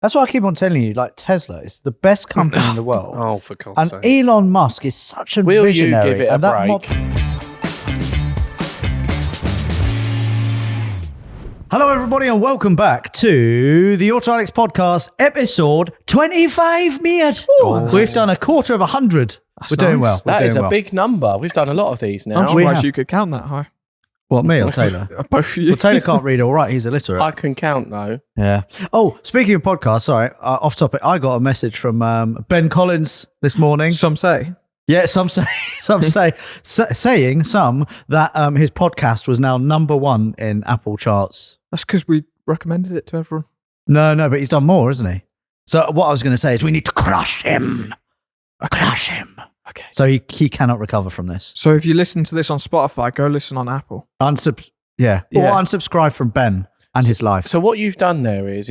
That's why I keep on telling you, like Tesla is the best company in the world. Oh, for God's and sake. Elon Musk is such a Will visionary. you give it a and that break? Hello, everybody, and welcome back to the Autoalex podcast, episode 25, mate. We've done a quarter of 100. We're doing well. That is a big number. We've done a lot of these now. I'm surprised you could count that high. What, me or Taylor? Both of you. Well, Taylor can't read all right. He's illiterate. I can count though. Yeah. Oh, speaking of podcasts, sorry, off topic. I got a message from Ben Collins this morning. Some say. Yeah, some say that his podcast was now number one in Apple charts. That's because we recommended it to everyone. No, but he's done more, isn't he? So what I was going to say is we need to crush him. Crush him. Okay. So he cannot recover from this. So if you listen to this on Spotify, go listen on Apple. Or unsubscribe from Ben and his life. So what you've done there is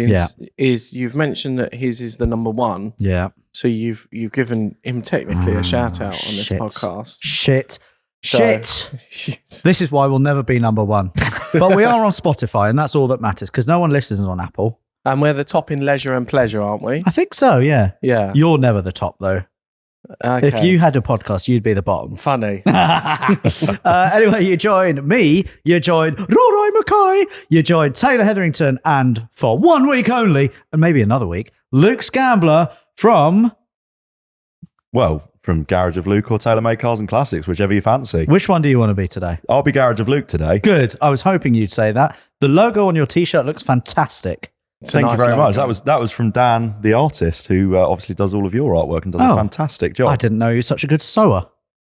you've mentioned that his is the number one. Yeah. So you've given him technically a shout out on this podcast. Shit. This is why we'll never be number one. But we are on Spotify, and that's all that matters because no one listens on Apple. And we're the top in leisure and pleasure, aren't we? I think so, yeah. Yeah. You're never the top, though. Okay. If you had a podcast, you'd be the bottom. Funny. Anyway, you joined me, you joined Rory Mackay, you joined Taylor Hetherington, and for 1 week only, and maybe another week, Luke Scambler from... Well, from Garage of Luke or Taylor Made Cars and Classics, whichever you fancy. Which one do you want to be today? I'll be Garage of Luke today. Good. I was hoping you'd say that. The logo on your T-shirt looks fantastic. Thank you very much. That was from Dan, the artist, who obviously does all of your artwork and does a fantastic job. I didn't know you were such a good sewer.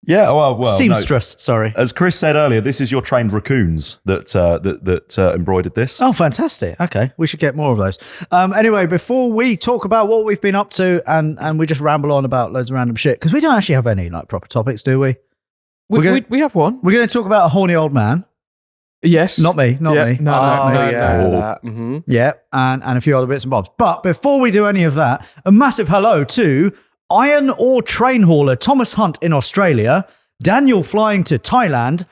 Yeah, well, seamstress. No. Sorry. As Chris said earlier, this is your trained raccoons that embroidered this. Oh, fantastic! Okay, we should get more of those. Anyway, before we talk about what we've been up to, and we just ramble on about loads of random shit because we don't actually have any like proper topics, do we? We have one. We're going to talk about a horny old man. Yes. Not me. No. Mm-hmm. Yeah, and a few other bits and bobs. But before we do any of that, a massive hello to iron ore train hauler Thomas Hunt in Australia, Daniel flying to Thailand,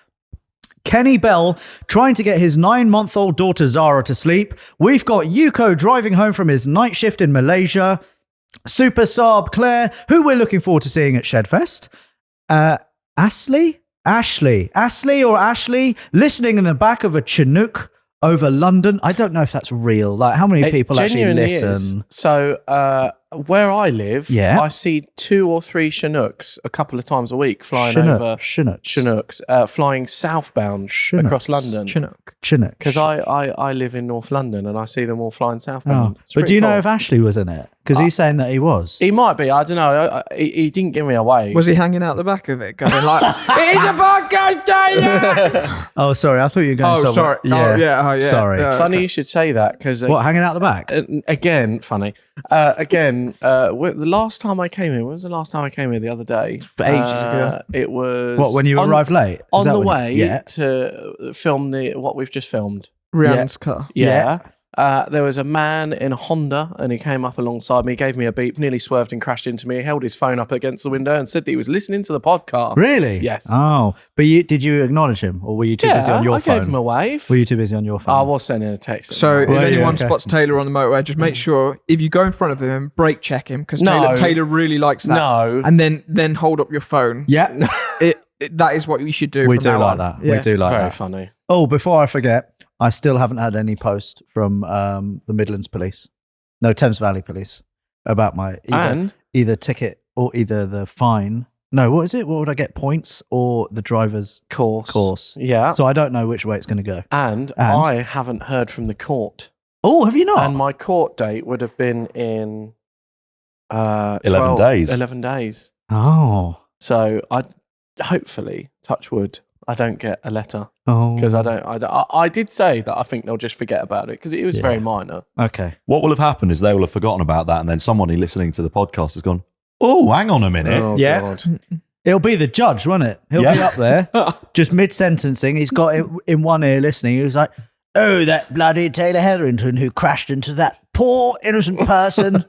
Kenny Bell trying to get his 9-month-old daughter Zara to sleep. We've got Yuko driving home from his night shift in Malaysia, Super Saab Claire, who we're looking forward to seeing at Shedfest, Ashley, listening in the back of a Chinook over London. I don't know if that's real. Like, how many people actually listen? Is. So, where I live, Yeah. I see 2 or 3 Chinooks a couple of times a week flying over Chinooks, flying southbound across London. Chinook. Because I live in North London and I see them all flying southbound. But do you know if Ashley was in it? Because he's saying that he was. He might be. I don't know. He didn't give me away. Was he hanging out the back of it, going like, "It is a podcast, Taylor"? Oh, sorry. I thought you were going somewhere. Sorry. Yeah. Sorry. Yeah, Funny you should say that because what, hanging out the back? Again, funny. The last time I came here, when was the last time I came here? The other day, ages ago. It was What, when you arrived late? on the way to film what we've just filmed. Rhiannon's car. Yeah. There was a man in a Honda and he came up alongside me, gave me a beep, nearly swerved and crashed into me, held his phone up against the window and said that he was listening to the podcast. Really? Yes. Oh, but did you acknowledge him or were you too busy on your phone? I gave him a wave. Were you too busy on your phone? I was sending a text. So if anyone spots Taylor on the motorway, just make sure if you go in front of him, brake check him because Taylor really likes that. No. And then hold up your phone. Yeah. That is what you should do. We from do now like on. that. Yeah. We do like Very that. funny. Oh, before I forget, I still haven't had any post from the Midlands Police. No, Thames Valley Police about my either ticket or either the fine. No, what is it? What would I get? Points or the driver's course? Yeah. So I don't know which way it's going to go. And I haven't heard from the court. Oh, have you not? And my court date would have been in 11 days. 11 days. Oh. So hopefully, touch wood, I don't get a letter. Oh. Because I did say that I think they'll just forget about it because it was very minor. Okay. What will have happened is they will have forgotten about that, and then somebody listening to the podcast has gone, "Oh, hang on a minute." Oh, Yeah. God. It'll be the judge, won't it? He'll be up there, just mid-sentencing. He's got it in one ear listening. He was like, "Oh, that bloody Taylor Hetherington who crashed into that poor innocent person.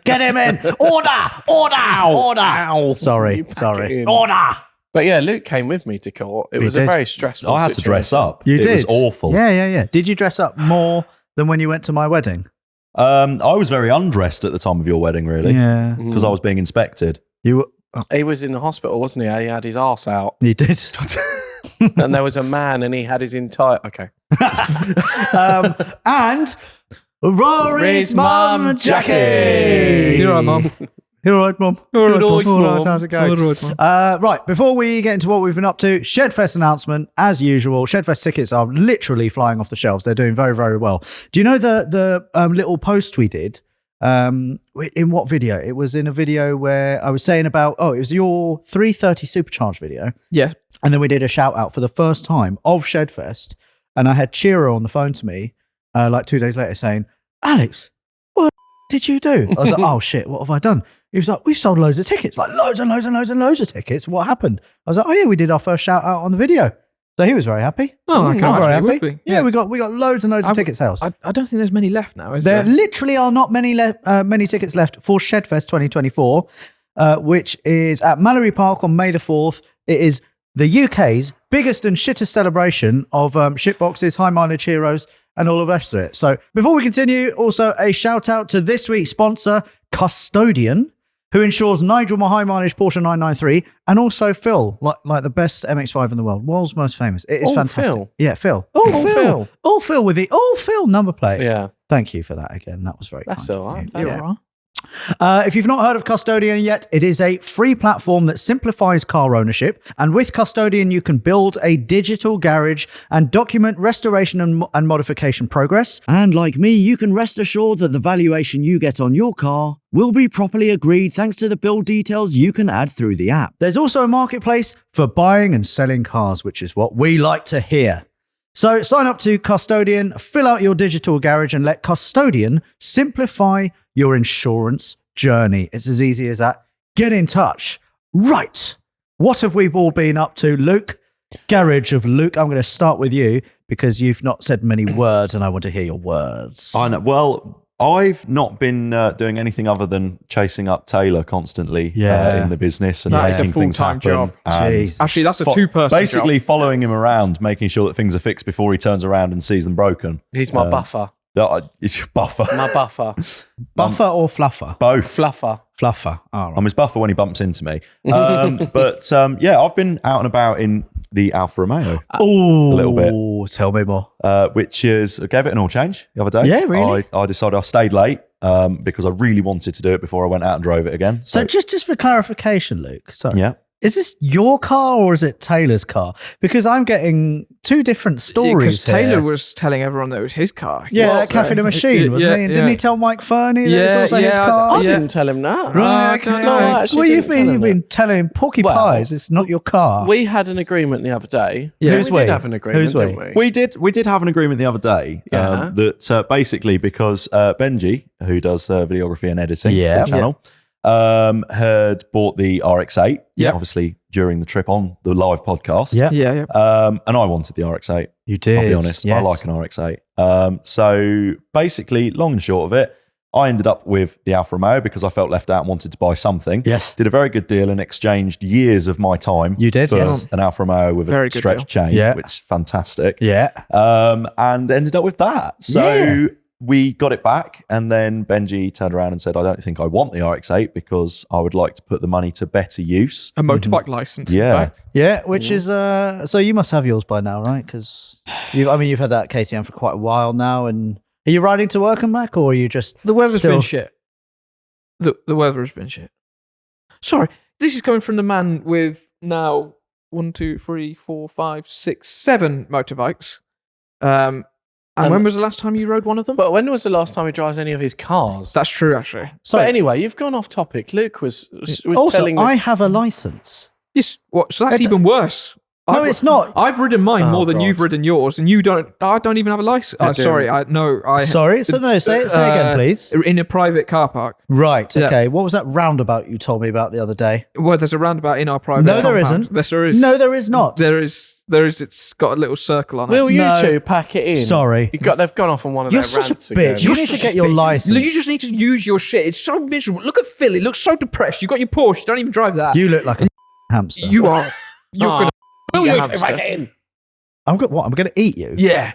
Get him in. Order! Ow. Sorry. in. Order!" But yeah, Luke came with me to court. It was a did. very stressful I had to dress situation. up. You it did. was awful. Yeah. Did you dress up more than when you went to my wedding? I was very undressed at the time of your wedding, really. Yeah. Because I was being inspected. You were, He was in the hospital, wasn't he? He had his arse out. you did. And there was a man and he had his entire... Okay. And Rory's mum, Jackie. You're right, Mum. You're all right, Mum. You're all right, All Mum. right, how's it going? All right, Mum. Right, before we get into what we've been up to, Shedfest announcement, as usual. Shedfest tickets are literally flying off the shelves. They're doing very, very well. Do you know the little post we did? In what video? It was in a video where I was saying about, it was your 330 Supercharged video. Yeah. And then we did a shout out for the first time of Shedfest. And I had Chiro on the phone to me like 2 days later saying, Alex, what did you do? I was like, oh shit, what have I done? He was like, we've sold loads of tickets, like loads and loads and loads and loads of tickets. What happened? I was like, oh yeah, we did our first shout out on the video. So he was very happy. Oh, I I'm can't very actually, happy. would be. Yeah, we got loads and loads of ticket sales. I don't think there's many left now, is There there? literally are not many tickets left for Shedfest 2024, which is at Mallory Park on May the 4th. It is the UK's biggest and shittest celebration of shitboxes, high mileage heroes, and all of the rest of it. So before we continue, also a shout out to this week's sponsor, Custodian, who insures Nigel, my high mileage Porsche 993, and also Phil, like the best MX-5 in the world, world's most famous. It is fantastic. Phil. Yeah, Phil. Phil. Phil with the Phil number plate. Yeah. Thank you for that again. That was very That's kind. all right. Yeah. You're right. If you've not heard of Custodian yet, it is a free platform that simplifies car ownership. And with Custodian, you can build a digital garage and document restoration and modification progress. And like me, you can rest assured that the valuation you get on your car will be properly agreed thanks to the build details you can add through the app. There's also a marketplace for buying and selling cars, which is what we like to hear. So sign up to Custodian, fill out your digital garage, and let Custodian simplify your insurance journey. It's as easy as that. Get in touch. Right. What have we all been up to, Luke? Garage of Luke. I'm going to start with you because you've not said many words and I want to hear your words. I know. Well, I've not been doing anything other than chasing up Taylor constantly in the business and That is a making things full-time happen. job. And Jesus. Actually, that's a two-person basically job. following him around, making sure that things are fixed before he turns around and sees them broken. He's my buffer. It's your buffer. My buffer. Buffer or fluffer? Both. Fluffer. Fluffer. All right. I'm his buffer when he bumps into me. But I've been out and about in the Alfa Romeo, Oh, a little bit. Tell me more. which is, I gave it an oil change the other day. Yeah, really? I decided I stayed late because I really wanted to do it before I went out and drove it again. So just for clarification, Luke, sorry. Yeah. Is this your car or is it Taylor's car? Because I'm getting two different stories Because Taylor here. was telling everyone that it was his car. Yeah, Well, at Cafe de Machine, wasn't he? And didn't he tell Mike Fernie that it's Yeah, also his yeah, car? I Yeah. didn't tell him that. Right, I okay. don't know. I actually Well, you've didn't tell him been that. telling him Porky Well, Pies, it's not your car. We had an agreement the other day. Yeah. Who's we we? did have an agreement, Who's we? didn't we? We did have an agreement the other day Yeah. that basically because Benji, who does videography and editing Yeah. for the channel, had bought the RX-8, Yep. obviously during the trip on the live podcast. Yeah. Yeah, yeah. And I wanted the RX-8. You did. I'll be honest. Yes. I like an RX-8. So basically, long and short of it, I ended up with the Alfa Romeo because I felt left out and wanted to buy something. Yes. Did a very good deal and exchanged years of my time. You did, for yes. an Alfa Romeo with Very a good stretched deal. chain, Yeah. which is fantastic. Yeah. And ended up with that. So Yeah. we got it back, and then Benji turned around and said, I don't think I want the RX-8 because I would like to put the money to better use. A motorbike license. in Yeah. fact. Yeah, which is, so you must have yours by now, right? Because, you've had that KTM for quite a while now. And are you riding to work and back or are you just The weather's still... been shit. The weather has been shit. Sorry, this is coming from the man with now 1, 2, 3, 4, 5, 6, 7 motorbikes. And when was the last time you rode one of them? But when was the last time he drives any of his cars? That's true, actually. So, But anyway, you've gone off topic. Luke was also, telling me. I have a license. Yes. What? So that's It- even worse. No, it's not. I've ridden mine Oh, more than God. you've ridden yours, and you don't. I don't even have a license. I Oh, do. sorry, I Sorry, so no, say again, please. In a private car park. Right, Yeah. okay. What was that roundabout you told me about the other day? Well, there's a roundabout in our private. No, there compound. isn't. Yes, there is. No, there is not. There is. There is. It's got a little circle on it. Will you No. two pack it in? Sorry. They've gone off on one of You're their such a rants bitch. again. You need to get your license. You just need to use your shit. It's so miserable. Look at Phil. He looks so depressed. You got your Porsche. You don't even drive that. You look like a hamster. You are. You're Oh. gonna. Will eat a you two hamster. pack it in? I'm going to eat you? Yeah.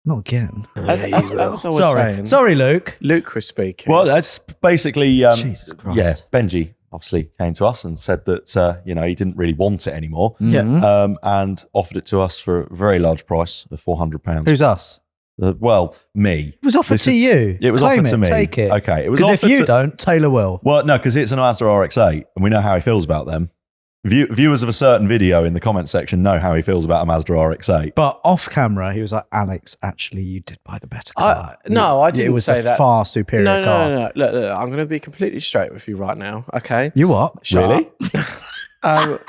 Not again. As I was Sorry. saying, Sorry, Luke. Luke was speaking. Well, that's basically, Jesus Christ. yeah, Benji obviously came to us and said that, he didn't really want it anymore. Yeah. And offered it to us for a very large price of £400. Who's us? Me. It was offered to you. It was Claim offered to me. Take it. Okay. It was Because if offered you to, don't, Taylor will. Well, no, because it's an Mazda RX-8 and we know how he feels about them. Viewers of a certain video in the comment section know how he feels about a Mazda RX-8. But off camera, he was like, Alex, actually, you did buy the better car. I didn't It was say a that. far superior car. No. Look, I'm going to be completely straight with you right now, okay? You what? Shut Really? up.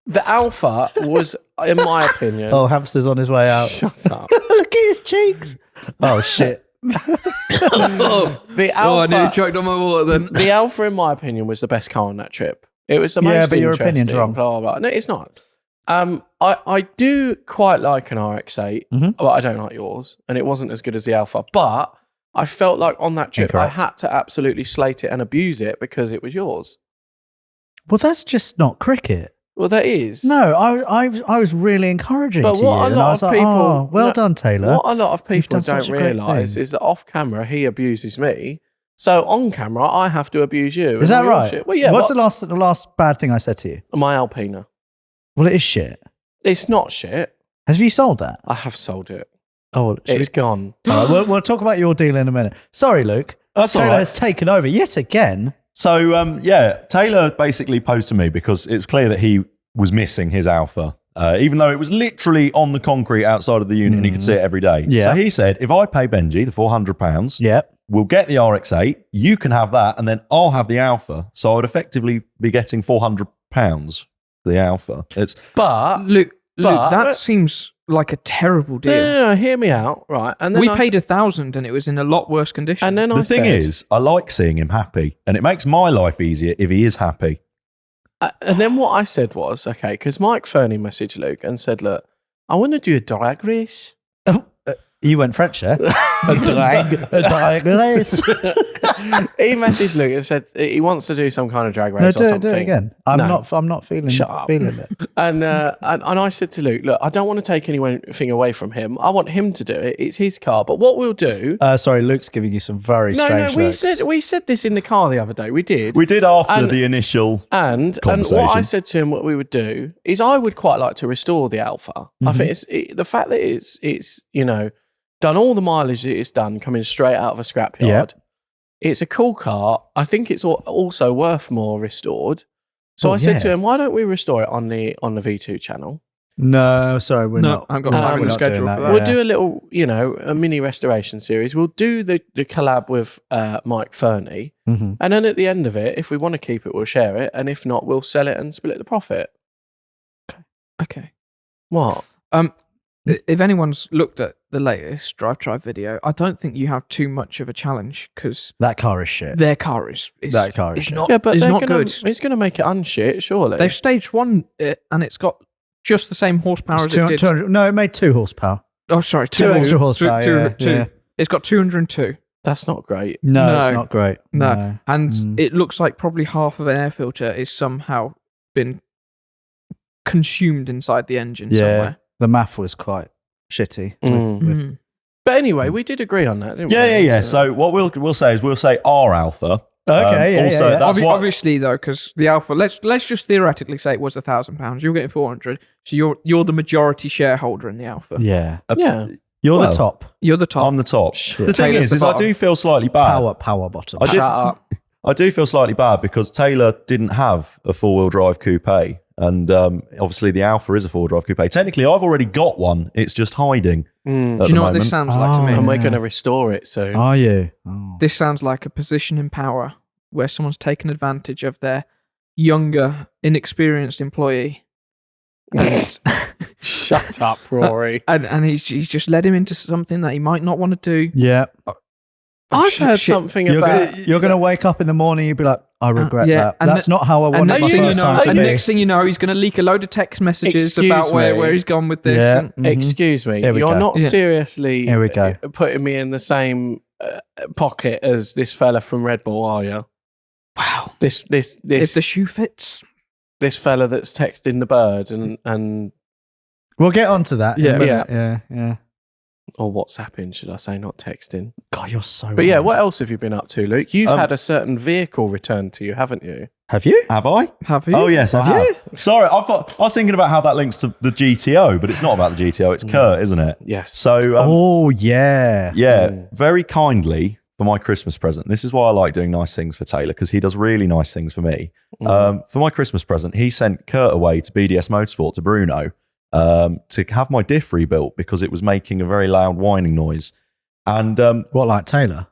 The Alpha was, in my opinion... Oh, hamster's on his way out. Shut up. Look at his cheeks. Oh, shit. The Oh, I nearly Alpha... choked on my water then. The Alpha, in my opinion, was the best car on that trip. It was the most Yeah, but your opinion's interesting, wrong. Blah, blah, blah. No, it's not. I do quite like an RX-8, but I don't like yours, and it wasn't as good as the Alpha. But I felt like on that trip, Incorrect. I had to absolutely slate it and abuse it because it was yours. Well, that's just not cricket. Well, that is. No, I was really encouraging But to what you. a And lot I was of like, people- oh, well no, done, Taylor. What a lot of You've people done such don't a great realise thing. is that off camera, he abuses me. So on camera, I have to abuse you. Is and that all your right? shit. Well, yeah. What's the last bad thing I said to you? My Alpina. Well, it is shit. It's not shit. Have you sold that? I have sold it. Oh, well, It's gone. all right, we'll talk about your deal in a minute. Sorry, Luke. That's all Taylor right. has taken over yet again. So, Taylor basically posed to me because it was clear that he was missing his Alpha, even though it was literally on the concrete outside of the unit and he could see it every day. Yeah. So he said, if I pay Benji the £400, Yep. we'll get the RX-8, you can have that, and then I'll have the Alpha. So I would effectively be getting £400 for the Alpha. It's Luke, Luke, that seems like a terrible deal. No, hear me out, right? And then We I paid 1,000 and it was in a lot worse condition. And then the thing is, I like seeing him happy, and it makes my life easier if he is happy. and then what I said was, okay, because Mike Fernie messaged Luke and said, look, I want to do a drag race. You went French there. a drag race. He messaged Luke and said he wants to do some kind of drag race No, or do it something. again. I'm No. not feeling Shut up. it. And I said to Luke, look, I don't want to take anything away from him. I want him to do it. It's his car. But what we'll do... Sorry, Luke's giving you some very strange looks. we said this in the car the other day. We did. We did after And- the initial... And what I conversation. said to him, what we would do is, I would quite like to restore the Alpha. I think the fact that it's done all the mileage that it's done, coming straight out of a scrapyard. It's a cool car. I think it's also worth more restored. So I said to him, why don't we restore it on the V2 channel? No, sorry, we're not. I haven't got No, time we're in the not doing schedule that, for yeah. that. We'll do a little, a mini restoration series. We'll do the collab with Mike Fernie. Mm-hmm. And then at the end of it, if we want to keep it, we'll share it. And if not, we'll sell it and split the profit. Okay. What? If anyone's looked at the latest Drive Tribe video, I don't think you have too much of a challenge because That car is shit. their car is That car is is shit. not, Yeah, but is they're not gonna, good. It's going to make it unshit, surely. They've stage one it and it's got just the same horsepower as it did. 200, no, it made 2 horsepower. Oh, sorry, 2 extra horsepower. Yeah. It's got 202. That's not great. No, it's No. not great. No. And Mm. it looks like probably half of an air filter is somehow been consumed inside the engine Yeah, somewhere. the math was quite shitty. Mm. With, Mm. But anyway, we did agree on that, didn't we? Yeah. So what we'll say is we'll say our Alpha. Okay, also, yeah. that's what... Obviously, though, because the Alpha, let's just theoretically say it was £1,000. You're getting 400, so you're the majority shareholder in the Alpha. yeah. Yeah. You're Well, the top. You're the top. on the top. The thing Taylor's is the I bottom. do feel slightly bad. Power bottom. I did- Shut up. I do feel slightly bad because Taylor didn't have a four-wheel drive coupe, and obviously the Alpha is a four-wheel drive coupe. Technically, I've already got one. It's just hiding. Mm. Do you know what this sounds like to me? And we're Yeah. going to restore it soon. Are you? Oh. This sounds like a position in power where someone's taken advantage of their younger, inexperienced employee. And, Shut up, Rory. and he's just led him into something that he might not want to do. Yeah. I've shit, heard shit. something You're about... gonna wake up in the morning. You'll be like, I regret yeah, that. and That's not how I And wanted next my thing you first know, time to and be. next thing you know, he's going to leak a load of text messages Excuse about me. where he's gone with this. Yeah. And, Mhm. Excuse me. Here we You're go. not Yeah. seriously Here we go. putting me in the same pocket as this fella from Red Bull, are you? wow. This If the shoe fits. this fella that's texting the bird and We'll get onto that. in a Yeah. minute. Yeah. Or WhatsApping, should I say, not texting. God, you're so. But yeah, rude. what else have you been up to, Luke? You've had a certain vehicle returned to you, haven't you? Have you? Have I? Have you? Oh yes, I Have have. Sorry, I was thinking about how that links to the GTO, but it's not about the GTO. It's Kurt, isn't it? Yes. So Oh yeah. very kindly for my Christmas present. This is why I like doing nice things for Taylor, because he does really nice things for me. For my Christmas present, he sent Kurt away to BDS Motorsport to Bruno to have my diff rebuilt because it was making a very loud whining noise. And What, like Taylor?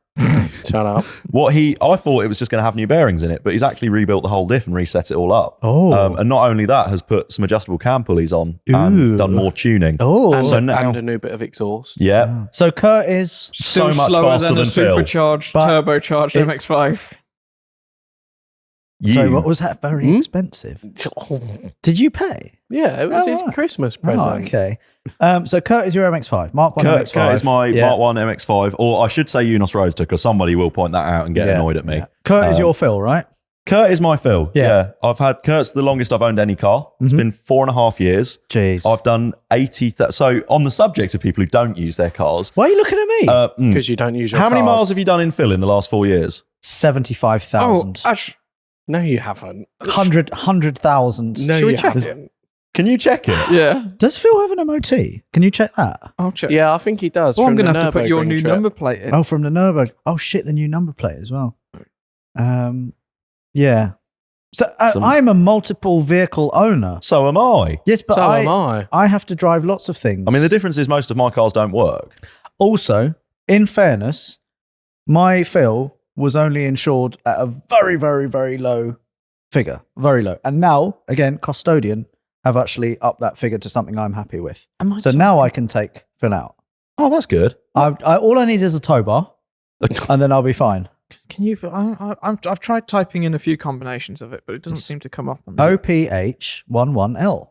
Shut up. I thought it was just going to have new bearings in it, but he's actually rebuilt the whole diff and reset it all up. Oh. And not only that, has put some adjustable cam pulleys on Ooh. and done more tuning. Oh. And, So now- and a new bit of exhaust. Yeah, So Kurt is. Still so much slower faster than a than Phil. supercharged, But turbocharged it's- MX-5. So You- what was that? Very expensive. Did you pay? Yeah, it was Oh, his right. Christmas present. Oh, okay. So Kurt is your MX-5, Mark 1 Kurt MX-5. is my Yeah. Mark 1 MX-5, or I should say Unos Roadster, because somebody will point that out and get Yeah. annoyed at me. Yeah. Kurt is your Phil, right? Kurt is my Phil. Yeah. Kurt's the longest I've owned any car. It's been 4.5 years. Jeez. I've done 80. So on the subject of people who don't use their cars, Why are you looking at me? Because you don't use your how many cars. miles have you done in Phil in the last 4 years? 75,000. Oh, Ash, No, you haven't. 100,000. No, Should we you check haven't. Can you check it? yeah, Does Phil have an MOT? Can you check that? I'll check. Yeah, I think he does. Oh, I'm from going to the have to put your Nürburgring new trip. number plate in. Oh, from the Nürburgring. Oh, shit, the new number plate as well. Yeah. So I'm a multiple vehicle owner. So am I. Yes, but So am I. I have to drive lots of things. I mean, the difference is most of my cars don't work. Also, in fairness, my Phil was only insured at a very, very, very low figure. Very low. And now, again, Custodian have actually upped that figure to something I'm happy with. So now I can take Phil out. Oh, that's good. All I need is a tow bar, and then I'll be fine. Can you? I've tried typing in a few combinations of it, but it doesn't seem to come up. On OPH11L.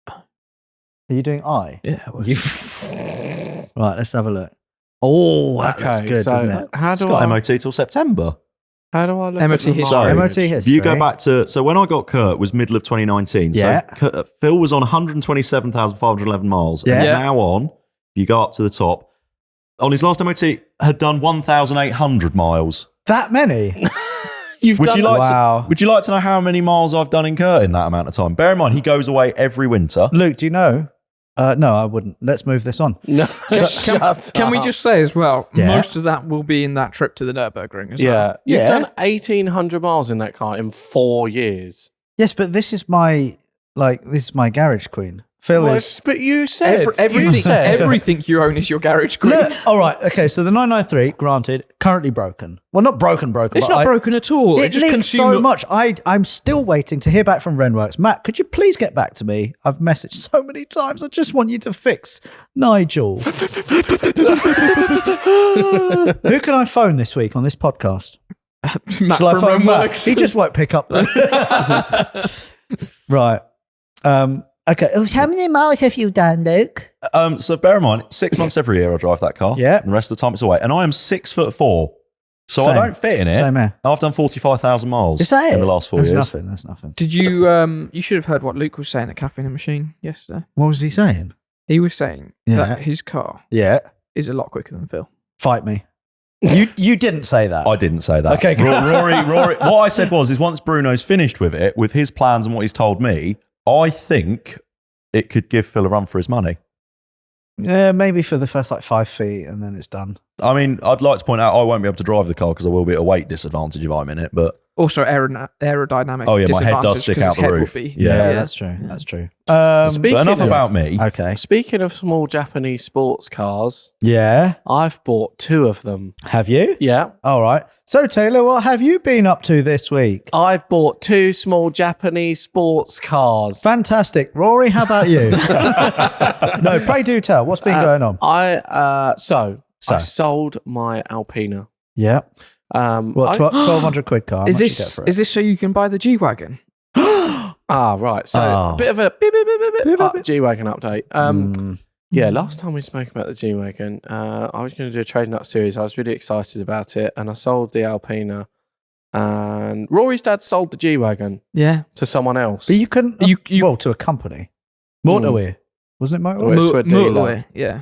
Are you doing I? Yeah. Well, Right, let's have a look. Oh, that looks good, so doesn't it? How It's do got I? MOT till September. How do I look MOT at the history. mileage? MOT history. If you go back to, so when I got Kurt was middle of 2019. Yeah. So Phil was on 127,511 miles. Yeah. And he's Yeah. now on, if you go up to the top, on his last MOT, had done 1,800 miles. That many? You've Would done you that. like Wow. to? Would you like to know how many miles I've done in Kurt in that amount of time? Bear in mind, he goes away every winter. Luke, do you know? No, I wouldn't. Let's move this on. No, shut can we up. just say as well? Yeah. Most of that will be in that trip to the Nürburgring. As Yeah, well. you've Yeah. done 1,800 miles in that car in 4 years. Yes, but this is my garage queen. Phil Well, is. but you said you Everything, said everything you own is your garage queen. Look, all right, okay. So the 993, granted, currently broken. Well, not broken. It's but not broken at all. It just leaks consumed so much. I'm still waiting to hear back from Renworks. Matt, could you please get back to me? I've messaged so many times. I just want you to fix Nigel. Who can I phone this week on this podcast? Matt Shall I from phone Matt? Renworks. He just won't pick up. Right. Okay. How many miles have you done, Luke? So bear in mind, 6 months every year I drive that car. Yeah. And the rest of the time it's away. And I am 6'4". So Same. I don't fit in it. Same here. I've done 45,000 miles Is that it? in the last 4 That's years. nothing. That's nothing. Did you? You should have heard what Luke was saying at Cafe in a Machine yesterday. What was he saying? He was saying Yeah. that his car Yeah. is a lot quicker than Phil. Fight me. You didn't say that. I didn't say that. Okay, good. Rory. What I said is once Bruno's finished with it, with his plans and what he's told me, I think it could give Phil a run for his money. Yeah, maybe for the first 5 feet, and then it's done. I mean, I'd like to point out I won't be able to drive the car because I will be at a weight disadvantage if I'm in it. But Also aerodynamic. oh yeah, my head does disadvantage stick 'cause out his the head roof. will be- Yeah, that's true. That's true. Speaking but enough of- about me. Okay. Speaking of small Japanese sports cars, Yeah. I've bought 2 of them. Have you? Yeah. All right. So, Taylor, what have you been up to this week? I've bought 2 small Japanese sports cars. Fantastic. Rory, how about you? No, pray do tell. What's been going on? I So. sold my Alpina. Yeah. I- What, 1,200 quid car? How Is much you get this for it? is this so you can buy the G wagon? Right. So Oh. bit of a G-Wagon update. Yeah, last time we spoke about the G-Wagon, I was going to do a trading up series. I was really excited about it, and I sold the Alpina. And Rory's dad sold the G-Wagon Yeah. to someone else. But you couldn't. You- well, to a company. Motorway. Wasn't it Motorway? Well, it's to a dealer. Motorway, yeah.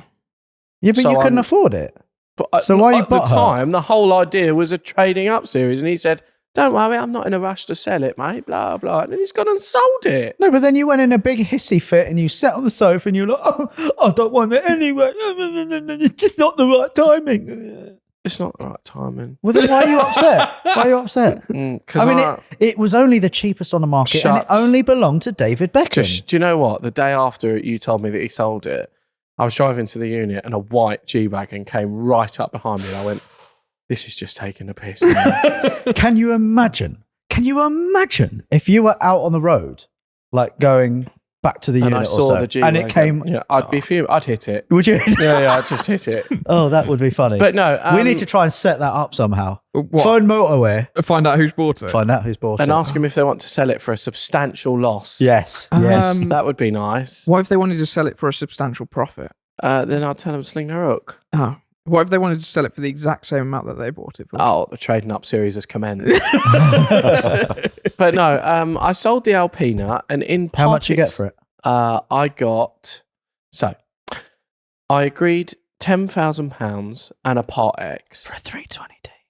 Yeah, but So you couldn't I'm- afford it. But So why you at the bought her? time, the whole idea was a trading up series, and he said, "Don't worry, I'm not in a rush to sell it, mate." Blah blah, and he's gone and sold it. No, but then you went in a big hissy fit and you sat on the sofa and you're like, "Oh, I don't want it anyway. It's just not the right timing." It's not the right timing. Well, then why are you upset? Why are you upset? Because I mean, it was only the cheapest on the market and it Shucks. only belonged to David Beckham. do you know what? The day after you told me that he sold it, I was driving to the unit and a white G-Wagon came right up behind me and I went, "This is just taking a piss." Can you imagine? Can you imagine if you were out on the road, like going back to the And unit I or saw so, the G-Wagon. and it came? Yeah, I'd be fuming. I'd hit it. Would you? Yeah, I'd just hit it. Oh, that would be funny. But no, we need to try and set that up somehow. What? Phone Motorway, Find out who's bought it. find out who's bought and it. ask him if they want to sell it for a substantial loss. Yes, yes. That would be nice. What if they wanted to sell it for a substantial profit? Then I'd tell them to sling their hook. Oh. What if they wanted to sell it for the exact same amount that they bought it for? Oh, the trading up series has commenced. But no, I sold the Alpina, and in How much you get for it? I agreed £10,000 and a Part X. For a 320D.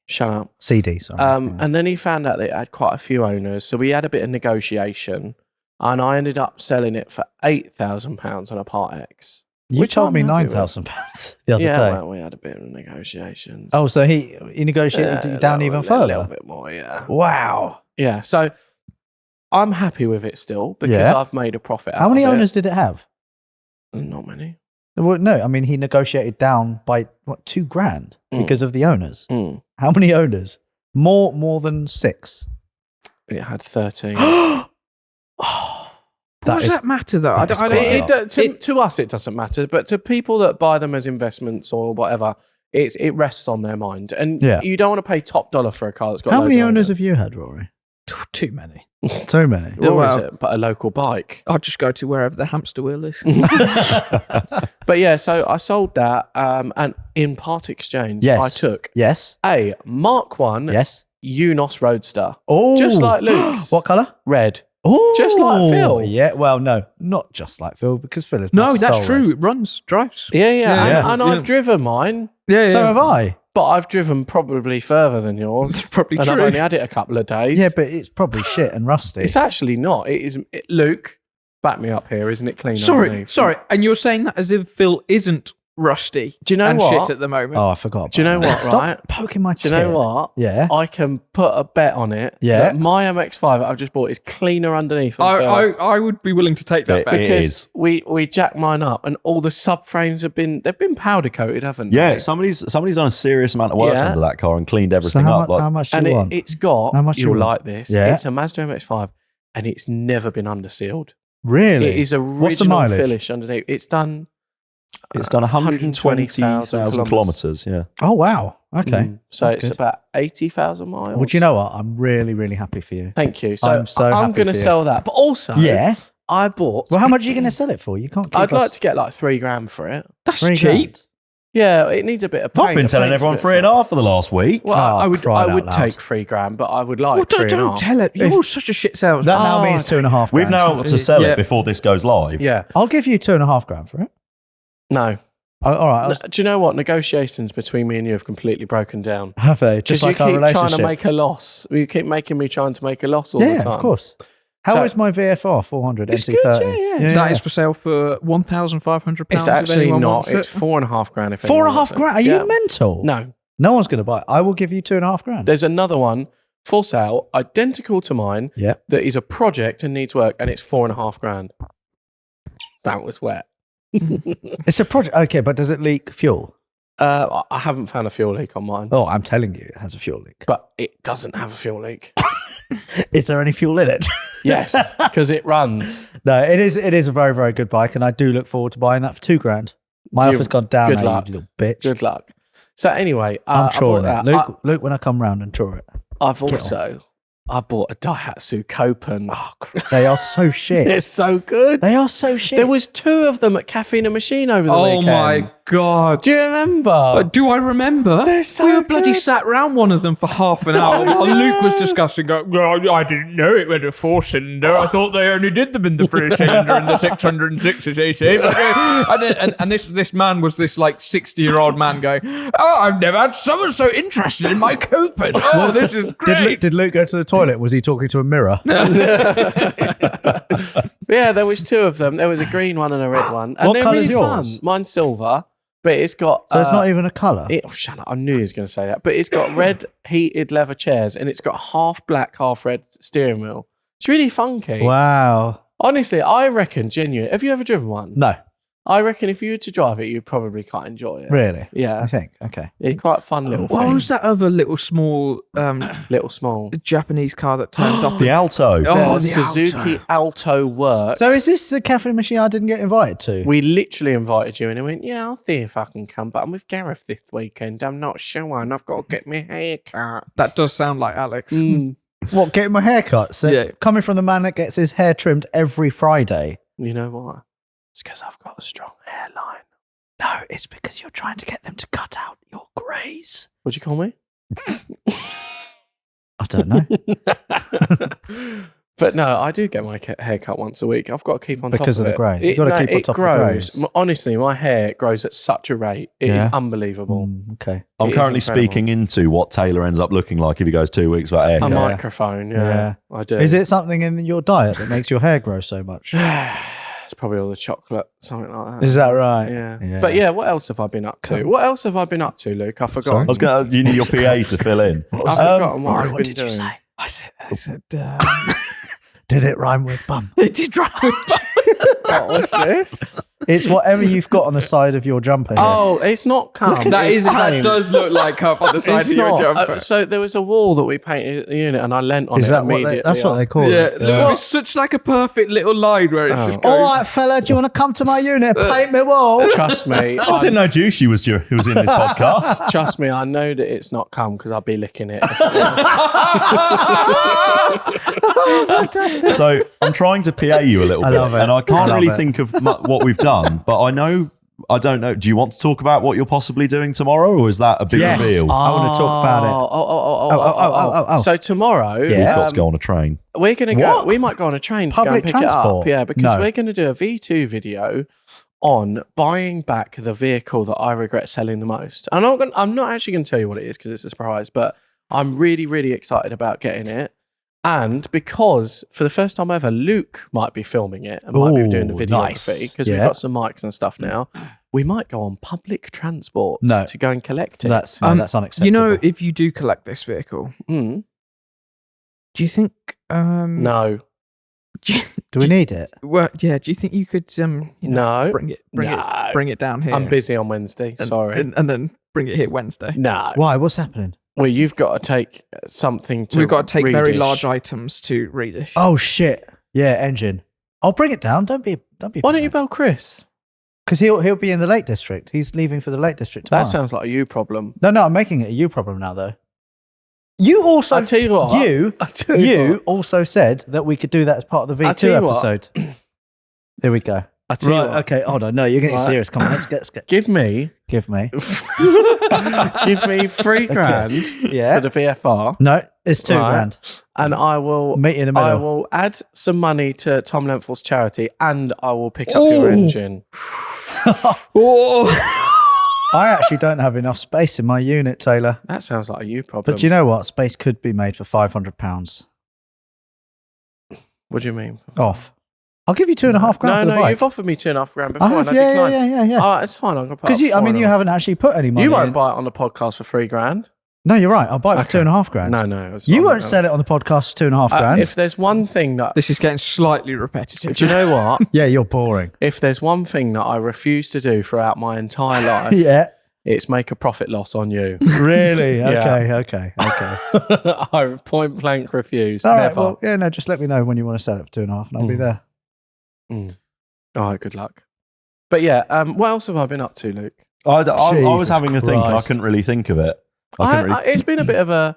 Shut up. CD, sorry. And then he found out that it had quite a few owners, so we had a bit of negotiation, and I ended up selling it for £8,000 and a Part X. You which told I'm me happy with. £9,000 the other Yeah, day. well, we had a bit of negotiations. Oh, so he negotiated you down even A further? little bit more, yeah. Wow. Yeah, so I'm happy with it still because Yeah. I've made a profit out How many of owners did it have? it. Not many. Well, no, I mean, he negotiated down by, what, $2,000 because of the owners. Mm. How many owners? More than 6. It had 13. What does that matter though? I that don't, is I quite don't, a lot. To us, it doesn't matter, but to people that buy them as investments or whatever, it rests on their mind. And Yeah. you don't want to pay top dollar for a car that's got How loads many of owners have you had, Rory? too many. Too many. Or Well, is it but a local bike? I'll just go to wherever the hamster wheel is. But yeah, so I sold that, and in part exchange, Yes. I took Yes. a Mark 1 Yes. Unos Roadster. Oh. Just like Luke's. What colour? Red. Oh. Just like Phil. Yeah, well, no, not just like Phil, because Phil is No, my that's soul true. red. It runs, drives. Yeah. Yeah. And Yeah. I've driven mine, Yeah, So have I. but I've driven probably further than yours. That's probably and true. I've only had it a couple of days. Yeah, but it's probably shit and rusty. It's actually not. It is. Luke, back me up here. Isn't it clean? Sorry. underneath? And you're saying that as if Phil isn't rusty Do you know and what? shit at the moment. Oh, I forgot. Do you know about that. what, Stop right? poking my Do you know tit. what? Yeah. I can put a bet on it. Yeah. That my MX-5 I've just bought is cleaner underneath. Than Phil. I would be willing to take that It bet. is. because we jacked mine up and all the subframes have been powder coated, haven't Yeah, they? somebody's done a serious amount of work Yeah. under that car and cleaned So everything how, up. how much do And you want? it's got. How much you you'll want? like this. Yeah. It's a Mazda MX-5 and it's never been undersealed. Really? It is What's the original mileage? finish underneath. It's done 120,000 kilometres. Yeah. Oh, wow. Okay. So That's it's good. about 80,000 miles. Well, do you know what? I'm really, really happy for you. Thank you. So I'm so I'm happy going to for you. sell that. But also, Yeah. I bought. Well, how much are you going to sell it for? You can't keep I'd us like to get like $3,000 for it. That's $3,000. cheap. Yeah, it needs a bit of paint. I've been The telling paint's a everyone bit 3.5 for the last week. Well, Oh, I would crying out loud. take $3,000, but I would like Well, three and a don't half. tell it. You're such a shit salesman. That now Oh, means 2.5 We've grand. now got to sell Yeah. it before this goes live. Yeah, I'll give you 2.5 grand for it. no. Oh, all right. Do you know what? Negotiations between me and you have completely broken down. Have they? Just Because you like our keep relationship. trying to make a loss. You keep making me trying to make a loss all the yeah, time. of course. How So- is my VFR 400 It's NC30? good, yeah. That is for sale for £1,500. It's if actually anyone not. wants It's it. $4.5 if $4.5 anyone wants it. grand. Are Yeah. you mental? No. No one's going to buy it. I will give you 2.5 grand. There's another one for sale, identical to mine, Yeah. that is a project and needs work, and it's $4.5 grand. That was wet. It's a project. Okay, but does it leak fuel? I haven't found a fuel leak on mine, Oh, I'm telling you, it has a fuel leak. but it doesn't have a fuel leak. Is there any fuel in it? Yes, because it runs. No, it is a very, very good bike, and I do look forward to buying that for 2 grand. My You- offer's gone down good now, luck. you little bitch. Good luck. So anyway, I'm I touring bought it. that. Luke, when I come round and tour it. I've also I bought a Daihatsu Copen. Oh, they are so shit. It's so good. They are so shit. There was 2 of them at Caffeine and Machine over the weekend. Oh my God. Do you remember? Do I remember? They're so we were bloody good. sat round one of them for half an hour while Luke was discussing, well, I didn't know it went a 4-cylinder. I thought they only did them in the 3-cylinder and the 606 cc. And this man was this like 60-year-old man going, oh, I've never had someone so interested in my Copen. Oh, this is great. Did Luke go to the toilet? Was he talking to a mirror? Yeah, there was 2 of them. There was a green one and a red one. And What they're colour's really yours? fun. Mine's silver, but it's got... So it's not even a colour? Oh, shut up. I knew he was going to say that. But it's got red heated leather chairs and it's got half black, half red steering wheel. It's really funky. Wow. Honestly, I reckon, genuinely... Have you ever driven one? No, I reckon if you were to drive it, you'd probably quite enjoy it. really? I Yeah. think. Okay. It's quite a fun little What thing. was that other little small Little small. Japanese car that turned up? The Alto. Oh, The Suzuki Alto works. So is this the cafe machine I didn't get invited to? We literally invited you and he went, yeah, I'll see if I can come, but I'm with Gareth this weekend. I'm not sure and I've got to get my hair cut. That does sound like Alex. What, getting my hair cut? So Yeah. coming from the man that gets his hair trimmed every Friday. You know why? It's because I've got a strong hairline. No, it's because you're trying to get them to cut out your greys. What'd you call me? I don't know. But no, I do get my hair cut once a week. I've got to keep on Because top of the it. greys. You've got to keep on it top of the grows. greys. Honestly, my hair grows at such a rate. It is Yeah. unbelievable. Okay. I'm It is currently incredible. speaking into what Taylor ends up looking like if he goes 2 weeks without a A haircut. microphone, yeah. I do. Is it something in your diet that makes your hair grow so much? It's probably all the chocolate, something like that. Is that right? Yeah. But yeah, what else have I been up to? What else have I been up to, Luke? I've I forgotten. was going to, you need your PA to fill in. I've forgotten what I've what been did you doing. say? I said, Did it rhyme with bum? it did drive with What was this? It's whatever you've got on the side of your jumper here. Oh, it's not cum. That It's is that paint. does look like up on the side It's of your not. jumper. So there was a wall that we painted at the unit, and I leant on Is it that what immediately. that's what they call Yeah, it? look, it's such like a perfect little line where it's just going. All right, fella, do you want to come to my unit? Paint me wall. Trust me. I didn't know Juicy was in this podcast. Trust me, I know that it's not cum because I'll be licking it. So I'm trying to PA you a little I bit, love it. and I can't I love really it. think of what we've done, but I don't know. Do you want to talk about what you're possibly doing tomorrow, or is that a big Yes. reveal? I want to talk about it. Oh. So tomorrow, Yeah. We've got to go on a train. we're going to go. What? We might go on a train to go Public and pick it transport? up. Yeah, because No. we're going to do a V2 video on buying back the vehicle that I regret selling the most. And I'm not actually going to tell you what it is because it's a surprise, but I'm really, really excited about getting it. And because for the first time ever, Luke might be filming it and might be doing the Ooh, videography nice. because we've Yeah. got some mics and stuff now. We might go on public transport No. to go and collect it. That's unacceptable. You know, if you do collect this vehicle, Mm. do you think? No. Do we need it? Well, yeah. Do you think you could? No. Bring it No. bring it down here. I'm busy on Wednesday. and, Sorry. and then bring it here Wednesday. No. Why? What's happening? Well, you've got to take something to. We've got to take very Reedish. large items to Reedish. Oh shit! Yeah, engine. I'll bring it down. Don't be. Why don't you bell Chris? Because he'll be in the Lake District. He's leaving for the Lake District tomorrow. That sounds like a you problem. No, I'm making it a you problem now, though. You also, I tell you what. I tell you what. also said that we could do that as part of the I tell V2 you what. episode. There we go. I tell you Right, what. okay, hold on. No, you're getting Right. serious. Come on, let's get. Give me Give me. $3,000 Yeah. for the VFR, No, it's $2 Right. grand. and I will. Meet you in the I middle. will add some money to Tom Lentford's charity, and I will pick up your Ooh. engine. Oh, I actually don't have enough space in my unit, Taylor. That sounds like a you problem. But you know what? Space could be made for £500 What do you mean? off. I'll give you £2.5 grand for the No, bike. you've offered me $2.5 grand I before, have, and I declined. yeah. Oh, it's fine. I'm gonna put. Because you haven't actually put any money You won't in. buy it on the podcast for $3 grand. No, you're right. I'll buy it for Okay. £2.5 grand. No. it's You not. won't sell it on the podcast for £2.5 grand. If there's one thing that, this is getting slightly repetitive. do you know what? Yeah, you're boring. If there's one thing that I refuse to do throughout my entire life, Yeah. it's make a profit loss on you. Really? Yeah. Okay. I point blank refuse. All right. Never. Well, yeah, no, just let me know when you want to sell it for 2.5 and I'll be there. All right, good luck. But yeah, what else have I been up to, Luke? I was Jesus having a think, and I Christ. couldn't really think of it. I couldn't really. It's been a bit of a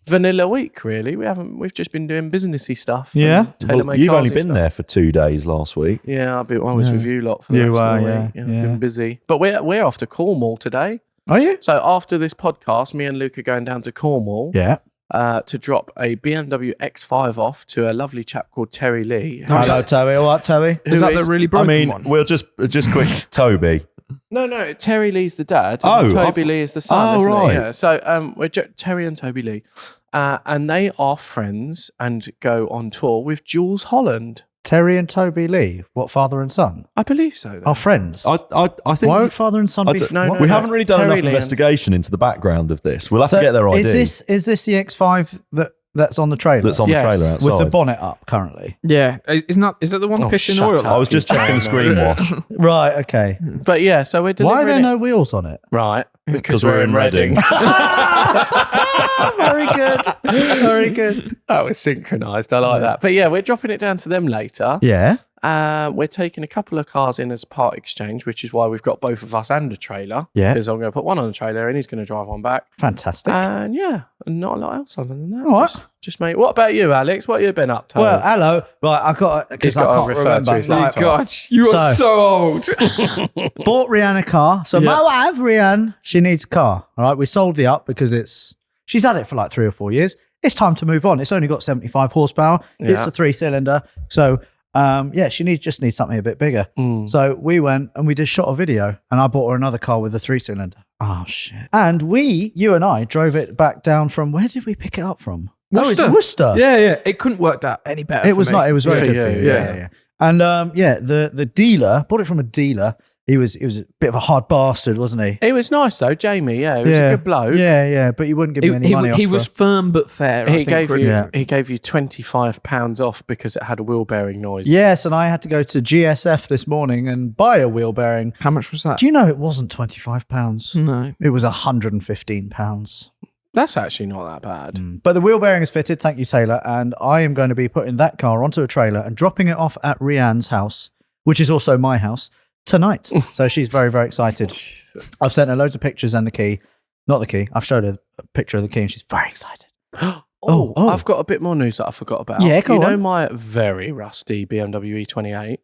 vanilla week, really. We've just been doing businessy stuff. Yeah? Well, you've only been there for 2 days last week. Yeah, I was with you lot for the rest of the week. Yeah. Been busy. But we're off to Cornwall today. Are you? So after this podcast, me and Luke are going down to Cornwall. Yeah. To drop a BMW X5 off to a lovely chap called Terry Lee. Hello, Toby. All right, Toby? Is that the really broken one? We'll just quick, Toby. No, Terry Lee's the dad. Oh, Toby Lee is the son. Isn't right. He? Yeah. So we're Terry and Toby Lee, and they are friends and go on tour with Jules Holland. Terry and Toby Lee, what, father and son? I believe so. Are friends. I think. Why would father and son be? We haven't really done Terry enough Lee investigation into the background of this. We'll have to get their ID. Is this the X5 that's on the trailer? That's on the trailer outside. with the bonnet up currently. Yeah. Is that the one pissing shut oil? up. I was just checking the screen wash. Right. Okay. But yeah, so we're delivering. Why are there no wheels on it? Right, Because we're in Reading. Very good. Very good. That was synchronised. I like that. But yeah, we're dropping it down to them later. Yeah. We're taking a couple of cars in as part exchange, which is why we've got both of us and a trailer. Yeah. Because I'm going to put one on the trailer and he's going to drive one back. Fantastic. And yeah, not a lot else other than that. All right. Just mate. What about you, Alex? What have you been up to? Well, hello. Right, I got because He's I got to can't refer remember. to his Oh, laptop. God. You are so old. Bought Rihanna a car. So my wife, Rihanna, she needs a car. All right, we sold the up because she's had it for like 3 or 4 years. It's time to move on. It's only got 75 horsepower. It's Yeah. a 3-cylinder. So she just needs something a bit bigger. So we went and we did shot a video, and I bought her another car with a 3-cylinder. Oh shit! And you and I drove it back down from, where did we pick it up from? Worcester. Oh, it's Worcester. Yeah. It couldn't work out any better. It was for me. not. It was very For good you, for you. Yeah. And the dealer bought it from a dealer. He was a bit of a hard bastard, wasn't he? He was nice though, Jamie. Yeah, he was a good bloke. Yeah, but he wouldn't give me any money off. He was firm but fair. He gave you Yeah. £25 off because it had a wheel bearing noise. Yes, and I had to go to GSF this morning and buy a wheel bearing. How much was that? Do you know it wasn't £25? No. It was £115. That's actually not that bad. But the wheel bearing is fitted, thank you, Taylor, and I am going to be putting that car onto a trailer and dropping it off at Rianne's house, which is also my house, tonight. So she's very, very excited. I've sent her loads of pictures and the key. Not the key. I've showed her a picture of the key and she's very excited. Oh, I've got a bit more news that I forgot about. Yeah, go You know on. my very rusty BMW E28?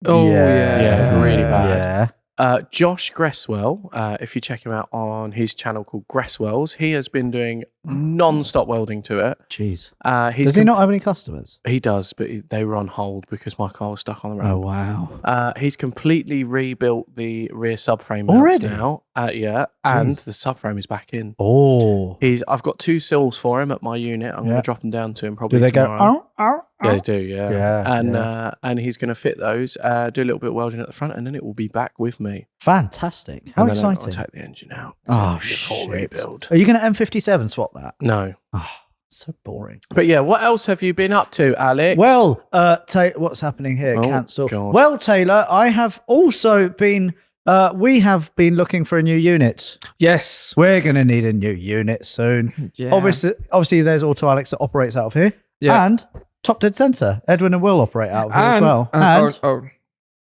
Oh, Yeah, it's really bad. Yeah. Josh Gresswell, if you check him out on his channel called Gresswells, he has been doing non-stop welding to it. Jeez. Does Does he not have any customers? He does, but they were on hold because my car was stuck on the road. Oh, wow. He's completely rebuilt the rear subframe Already? now. And the subframe is back in. Oh. I've got 2 sills for him at my unit. I'm going to drop them down to him probably Do they tomorrow. go, Yeah, they do, yeah. Yeah, And he's going to fit those, do a little bit of welding at the front, and then it will be back with me. Fantastic. How And then exciting. I'll take the engine out. Oh, It's a full shit. rebuild. Are you going to M57 swap that? No. So boring. But yeah, what else have you been up to, Alex? Well, what's happening here? Oh, Cancel. God. Well, Taylor, I have also been, we have been looking for a new unit. Yes. We're going to need a new unit soon. Yeah. Obviously, there's Autoalex that operates out of here. Yeah. And Top Dead Centre. Edwin and Will operate out of here as well.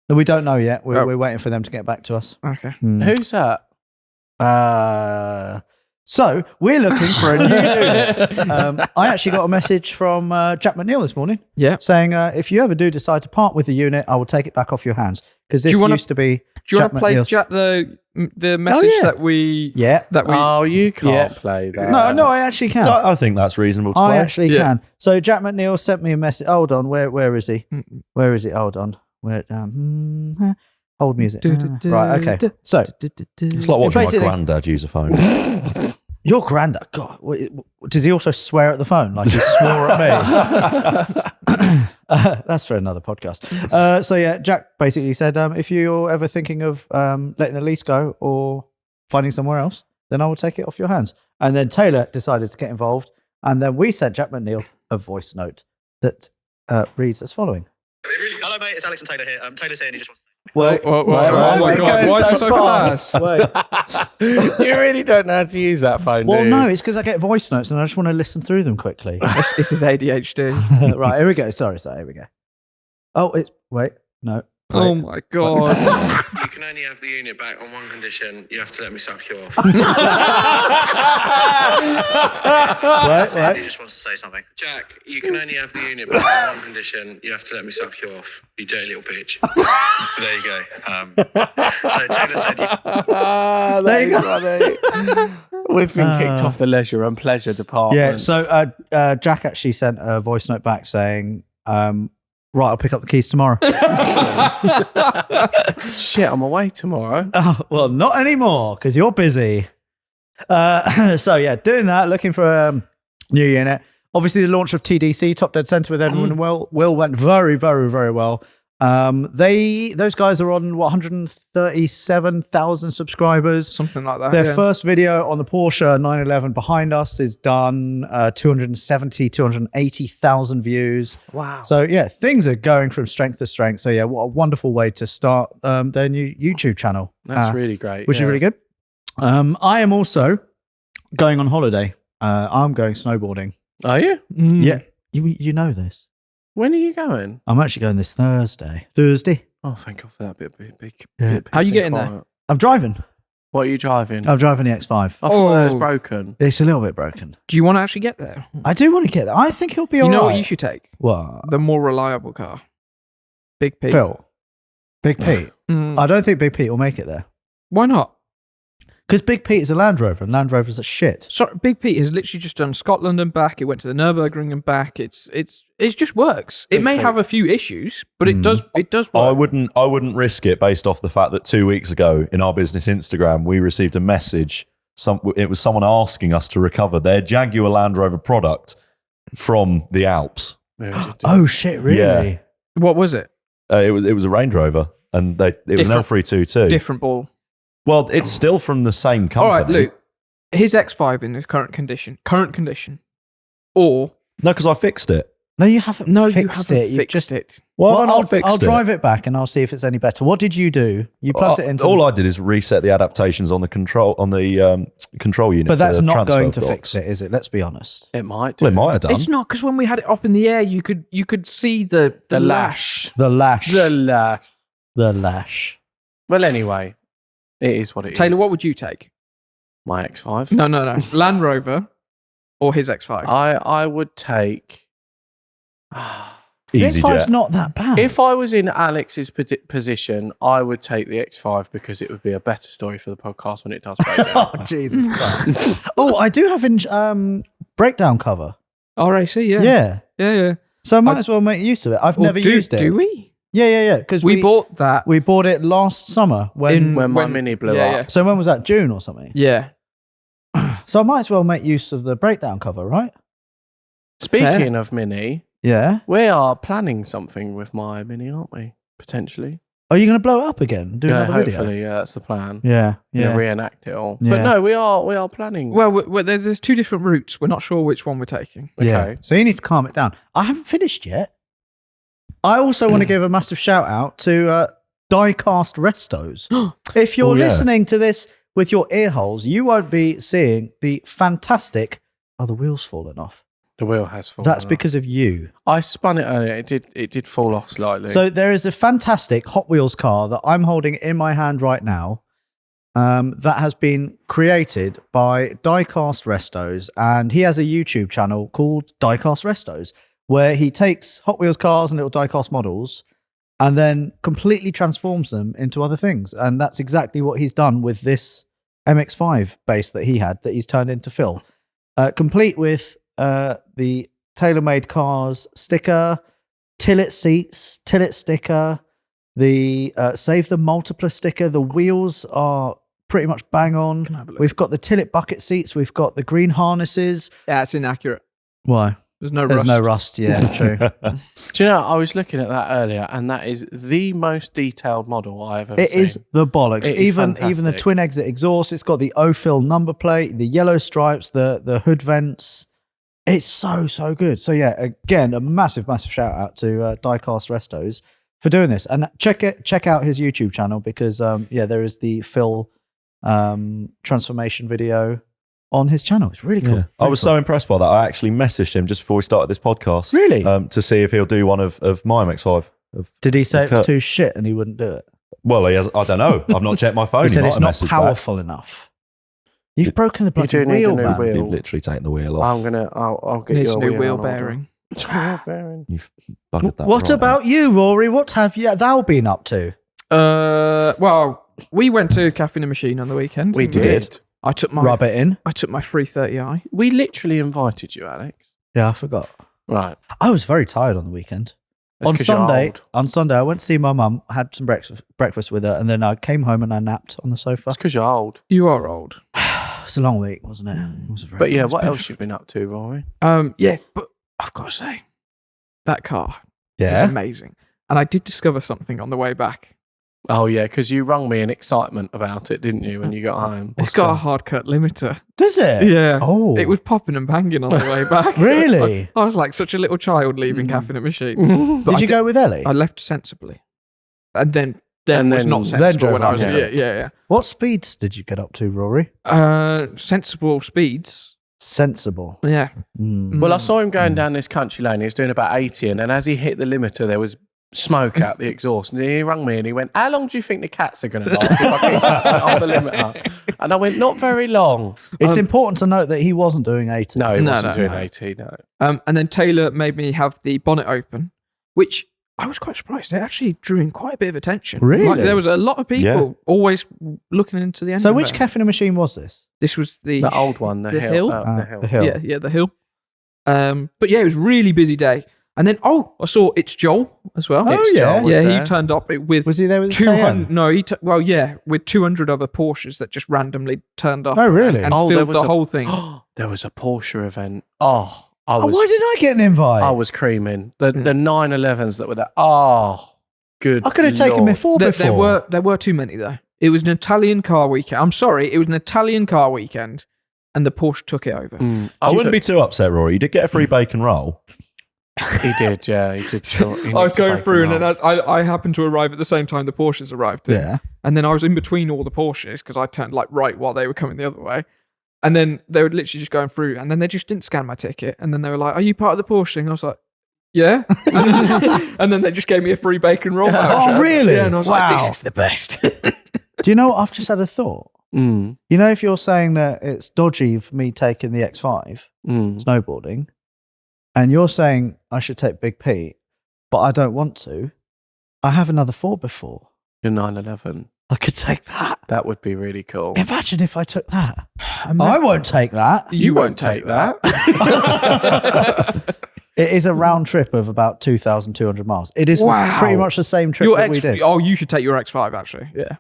And we don't know yet. We're waiting for them to get back to us. Okay. Who's that? So we're looking for a new unit. I actually got a message from Jack McNeil this morning. Yeah. Saying if you ever do decide to part with the unit, I will take it back off your hands because this used to be. Do you want to play McNeil's- Jack the message that we? Yeah. That we. Oh, you can't play that. No, I actually can. I think that's reasonable to play. I actually Yeah. can. So Jack McNeil sent me a message. Hold on, where is he? Where is it? Hold on. Hold music. Right, okay. So It's like watching my basically- granddad use a phone. your granddad, God, does he also swear at the phone like he swore at me? That's for another podcast. So yeah, Jack basically said, if you're ever thinking of letting the lease go or finding somewhere else, then I will take it off your hands. And then Taylor decided to get involved, and then we sent Jack McNeil a voice note that reads as following. Hello, mate. It's Alex and Taylor here. Taylor's here and he just wants to say. Wait, Oh Why is my it God, going why is so it so fast? wait. You really don't know how to use that phone, Well, do you? no, it's because I get voice notes and I just want to listen through them quickly. This is ADHD. Right, here we go. Sorry, here we go. Oh, wait, no. Oh my god. You can only have the unit back on one condition. You have to let me suck you off. What? He just wants to say something. Jack, you can only have the unit back on one condition. You have to let me suck you off. You dirty little bitch. There you go. So Taylor said, There you go. We've been kicked off the leisure and pleasure department. Yeah. So Jack actually sent a voice note back saying, right, I'll pick up the keys tomorrow. Shit, I'm away tomorrow. Oh, well, not anymore because you're busy. So yeah, doing that, looking for a new unit. Obviously, the launch of TDC, Top Dead Centre with Edwin and Will went very, very, very well. Those guys are on 137,000 subscribers. Something like that. Their first video on the Porsche 911 behind us is done 280,000 views. Wow. So yeah, things are going from strength to strength. So yeah, what a wonderful way to start their new YouTube channel. That's really great. Which is really good. I am also going on holiday. I'm going snowboarding. Are you? Yeah, you know this. When are you going? I'm actually going this Thursday. Thursday. Oh, thank God for that bit. Yeah. How are you getting there? I'm driving. What are you driving? I'm driving the X5. I thought that was broken. It's a little bit broken. Do you want to actually get there? I do want to get there. I think he'll be You all right. know what you should take? What? The more reliable car. Big Pete. Phil. Big Pete. Mm. I don't think Big Pete will make it there. Why not? Because Big Pete is a Land Rover and Land Rovers are shit. So Big Pete has literally just done Scotland and back. It went to the Nürburgring and back. It just works. It may have a few issues, but it does work. I wouldn't risk it based off the fact that 2 weeks ago in our business Instagram we received a message. It was someone asking us to recover their Jaguar Land Rover product from the Alps. Oh shit! Really? Yeah. What was it? It was a Range Rover, and it was an L322. Different ball. Well, it's still from the same company. All right, Luke. His X5 in his current condition, or No, because I fixed it. No, you haven't. no, fixed you haven't it. You've fixed just it. Well, I'll fixed it. drive it back and I'll see if it's any better. What did you do? You plugged it into. All I did is reset the adaptations on the control unit. But that's for the not going to transfer fix blocks. it, is it? Let's be honest. It might do. Well, it might have done. It's not because when we had it up in the air, you could see the lash. The lash. The lash. The lash. Well, anyway, it is what it is. Taylor, what would you take? My X5? No. Land Rover or his X5? I would take... The Easy X5's jet. not that bad. If I was in Alex's position, I would take the X5 because it would be a better story for the podcast when it does break down. Oh, Jesus Christ. Oh, I do have breakdown cover. RAC, yeah. Yeah. So I might as well make use of it. I've never used it. Do we? Yeah. Because We bought that. we bought it last summer. When When Mini blew up. So when was that? June or something? Yeah. So I might as well make use of the breakdown cover, right? Speaking of Mini, Yeah. we are planning something with my Mini, aren't we? Potentially. Are you going to blow it up again? Do another hopefully, video? yeah, that's the plan. Yeah. Reenact it all. Yeah. But no, we are planning. Well, there's two different routes. We're not sure which one we're taking. okay. Yeah. So you need to calm it down. I haven't finished yet. I also want to give a massive shout out to Diecast Restos. If you're listening to this with your ear holes, you won't be seeing the fantastic. Oh, the wheel's fallen off. The wheel has fallen That's off. because of you. I spun it earlier. It did fall off slightly. So there is a fantastic Hot Wheels car that I'm holding in my hand right now that has been created by Diecast Restos. And he has a YouTube channel called Diecast Restos, where he takes Hot Wheels cars and little diecast models and then completely transforms them into other things. And that's exactly what he's done with this MX-5 base that he had that he's turned into Phil. Complete with the TaylorMade Cars sticker, Tillet seats, Tillet sticker, the Save the Multipler sticker. The wheels are pretty much bang on. We've got the Tillet bucket seats. We've got the green harnesses. Yeah, it's inaccurate. Why? There's no There's rust. no rust. Yeah, true. Do you know, I was looking at that earlier, and that is the most detailed model I've ever seen. It is the bollocks. It is Even the fantastic. twin exit exhaust. It's got the O-fill number plate, the yellow stripes, the hood vents. It's so good. So yeah, again, a massive shout out to Diecast Restos for doing this, and check out his YouTube channel because there is the Phil transformation video on his channel. It's really cool. Yeah. I was so impressed by that. I actually messaged him just before we started this podcast. Really? To see if he'll do one of my MX-5. Did he say it was Kurt. too shit and he wouldn't do it? Well, he has, I don't know. I've not checked my phone. He said might it's have not messaged powerful enough. You've broken the bloody do need a wheel, new man. wheel. back. You've literally taken the wheel off. I'll get Needs you a new wheel on order. bearing. Wheel bearing. You've buggered that. What right about you, Rory? What have thou been up to? Well, we went to Cafe in the Machine on the weekend. We didn't did. I took my Rub it in. 330i. We literally invited you, Alex. Yeah, I forgot. Right. I was very tired on the weekend. That's On 'cause you're old. Sunday, I went to see my mum, had some breakfast with her, and then I came home and I napped on the sofa. It's because you're old. You are old. It was a long week, wasn't it? It was a very But yeah, long what week. else you've been up to, Rory? Yeah, but I've got to say, that car is Yeah. amazing. And I did discover something on the way back. Oh yeah, because you rung me in excitement about it, didn't you, when you got home? It's got a hard cut limiter. Does it? Yeah. Oh. It was popping and banging on the way back. Really? I was like such a little child leaving Cafe in the Machine. But Did I you go with Ellie? I left sensibly. And then And was then- not sensible drove when I was home. yeah. What speeds did you get up to, Rory? Sensible speeds. Sensible. Yeah. Mm. Well, I saw him going down this country lane. He was doing about 80, and then as he hit the limiter, there was smoke out the exhaust. And he rang me and he went, "How long do you think the cats are going to last if I keep pushing it on the limiter?" And I went, "Not very long." It's important to note that he wasn't doing 80. No, he No, wasn't no, doing no. 80. No. And then Taylor made me have the bonnet open, which I was quite surprised. It actually drew in quite a bit of attention. Really? Like, there was a lot of people Yeah. always looking into the engine. So which bay. Cafe in a Machine was this? This was the The old one, the hill. The hill. The Hill. Yeah, the hill. But yeah, it was a really busy day. And then I saw It's Joel as well. Oh, It's yeah. Joel was Yeah, he there. turned up with Was he there with his 200. KM? No, with 200 other Porsches that just randomly turned up. Oh, really? And Oh, there filled was the a- whole thing. There was a Porsche event. Oh, I Oh, was, why didn't I get an invite? I was creaming. The 911s that were there. Oh, good. I could have taken Lord. me four before. There were too many though. It was an Italian car weekend. I'm sorry, it was an Italian car weekend, and the Porsche took it over. I wouldn't be too upset, Rory. You did get a free bacon roll. He did, yeah, he did. I was going through, and then I happened to arrive at the same time the Porsches arrived. Yeah. And then I was in between all the Porsches because I turned like right while they were coming the other way. And then they were literally just going through, and then they just didn't scan my ticket. And then they were like, "Are you part of the Porsche thing?" I was like, "Yeah." And then they just gave me a free bacon roll. voucher. Oh, really? Yeah. And I was Wow. like, "This is the best." Do you know what? I've just had a thought. Mm, You know, if you're saying that it's dodgy for me taking the X5 mm. snowboarding, and you're saying I should take Big Pete, but I don't want to, I have another 4x4. Your 911. I could take that. That would be really cool. Imagine if I took that. I won't take that. You won't take that. It is a round trip of about 2,200 miles. It is Wow. pretty much the same trip Your that we did. Oh, you should take your X5 actually. Yeah.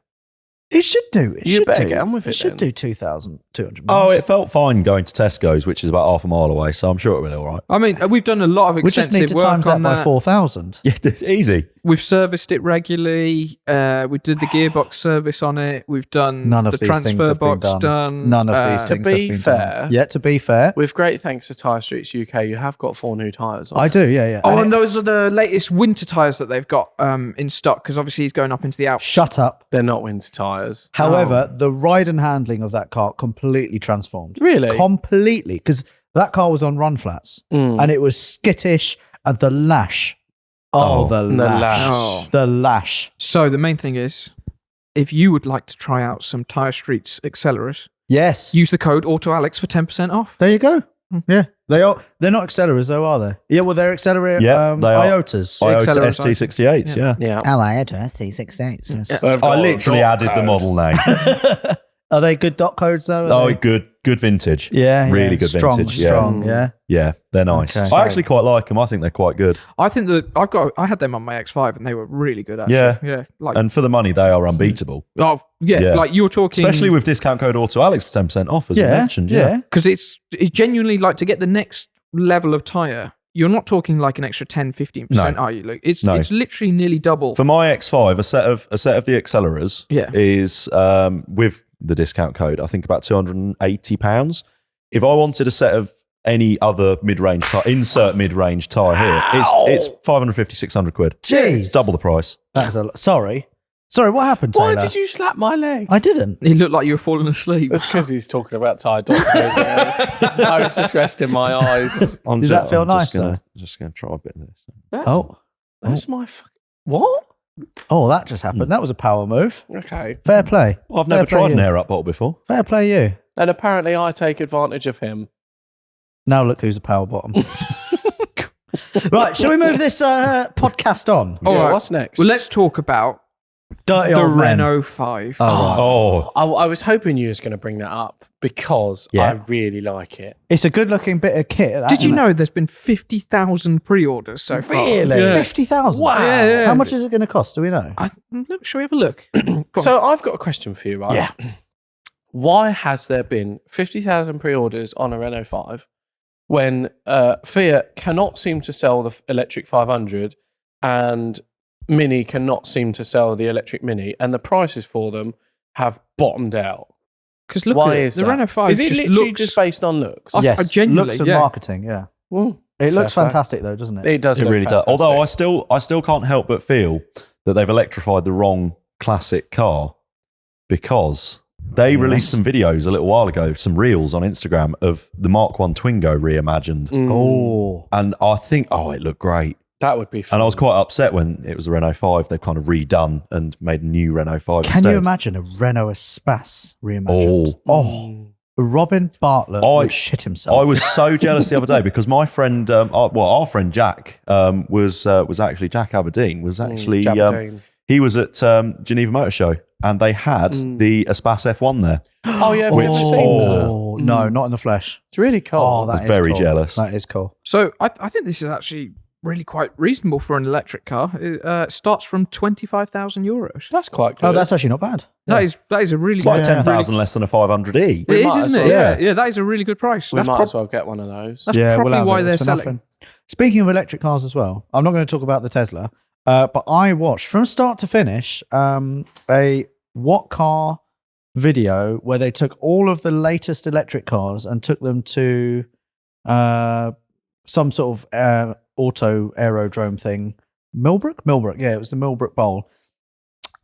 It should do. It You should better do. get on with It it should then. do 2,200 Oh, miles. it felt fine going to Tesco's, which is about half a mile away, so I'm sure it will be all right. I mean, we've done a lot of We just extensive need to work times that on by that. 4,000. Yeah, it's easy. We've serviced it regularly. We did the gearbox service on it. We've done None of the these things transfer have been box done. None of these To things be have been fair- done. Yeah, to be fair. With great thanks to Tyre Streets UK, you have got 4 new tyres on. I do, yeah. Oh, And and those are the latest winter tyres that they've got in stock because obviously he's going up into the Alps. shut up. They're not winter tyres. However, the ride and handling of that car completely transformed. Really? Completely. Because that car was on run flats Mm. and it was skittish and the lash. Oh, the the lash. lash. Oh. The lash. So the main thing is, if you would like to try out some Tyre Streets accelerators, Yes. use the code Autoalex for 10% off. There you go. Yeah. They're not accelerators though, are they? Yeah, well, they're accelerator Yeah, they are. IOTAs. IOTA Accelerators. ST68s, yeah. Yeah. Oh, IOTA ST68. Yes. They've got I a literally dot added the code. model name. Are they good dot codes though? Are Oh, they? good vintage. Yeah. Really good strong, vintage, yeah. Strong, yeah. Yeah, they're nice. Okay. I actually quite like them. I think they're quite good. I think that I had them on my X5 and they were really good actually. Yeah. Yeah. Like, And for the money, they are unbeatable. yeah, like you're talking. Especially with discount code Autoalex for 10% off, as you mentioned. Yeah. because it's genuinely like to get the next level of tire. You're not talking like an extra 10-15%, No. are you? Like it's No. it's literally nearly double. For my X5, a set of the accelerators Yeah. is with the discount code, I think about £280. If I wanted a set of any other mid-range tire, insert mid-range tire here, it's 550, 600 quid. Jeez. It's double the price. That's a lot. Sorry, what happened, Taylor? Why did you slap my leg? I didn't. He looked like you were falling asleep. That's because he's talking about tyre dot codes. I was just resting my eyes. Does that feel nice, Just going to try a bit of this. Oh. That's my fucking... What? Oh, that just happened. That was a power move. Okay. Fair play. Well, I've Fair never play tried an you. air up bottle before. Fair play you. And apparently I take advantage of him. Now look who's a power bottom. Right, shall we move this podcast on? All Yeah, right. what's next? Well, let's talk about Dirty the old men. Renault 5. Oh, right. Oh, I was hoping you was going to bring that up because Yeah. I really like it. It's a good-looking bit of kit. that, Did you isn't it? know there's been 50,000 pre-orders so far? Really? Yeah. 50,000? Wow. Yeah, yeah. How much is it going to cost? Do we know? Shall we have a look? Go on. So I've got a question for you, right? Yeah. Why has there been 50,000 pre-orders on a Renault 5 when Fiat cannot seem to sell the electric 500 and Mini cannot seem to sell the electric Mini, and the prices for them have bottomed out? Because look Why at it. is The that? Renault 5 Is it just literally looks... just based on looks? I Yes, genuinely, looks and yeah. marketing, yeah. Well, It looks fair play. fantastic though, doesn't it? It does. it look really does. fantastic. Although I still can't help but feel that they've electrified the wrong classic car, because they released some videos a little while ago, some reels on Instagram of the Mark 1 Twingo reimagined. Oh. And I think, it looked great. That would be fun. And I was quite upset when it was a Renault 5. They've kind of redone and made a new Renault 5 Can instead. you imagine a Renault Espace reimagined? Mm. Robin Bartlett I- would shit himself. I was so jealous the other day because my friend, our friend Jack, was actually Jack Aberdeen, was actually, Jabadeen. he was at Geneva Motor Show and they had the Espace F1 there. Oh yeah, have you ever seen that? Oh, no, not in the flesh. It's really cool. Oh, that was is very cool. jealous. That is cool. So I think this is actually really quite reasonable for an electric car. It starts from €25,000. That's quite good. Oh, that's actually not bad. That is a really It's like good 10,000 less than a 500e. It is, might as isn't it? well. Yeah, yeah. That is a really good price. we That's might prob- as well get one of those. That's yeah, probably we'll have why it. they're It's for selling. nothing. Speaking of electric cars as well, I'm not going to talk about the Tesla, but I watched from start to finish a What Car video where they took all of the latest electric cars and took them to some sort of auto aerodrome thing. Millbrook? Yeah, it was the Millbrook Bowl.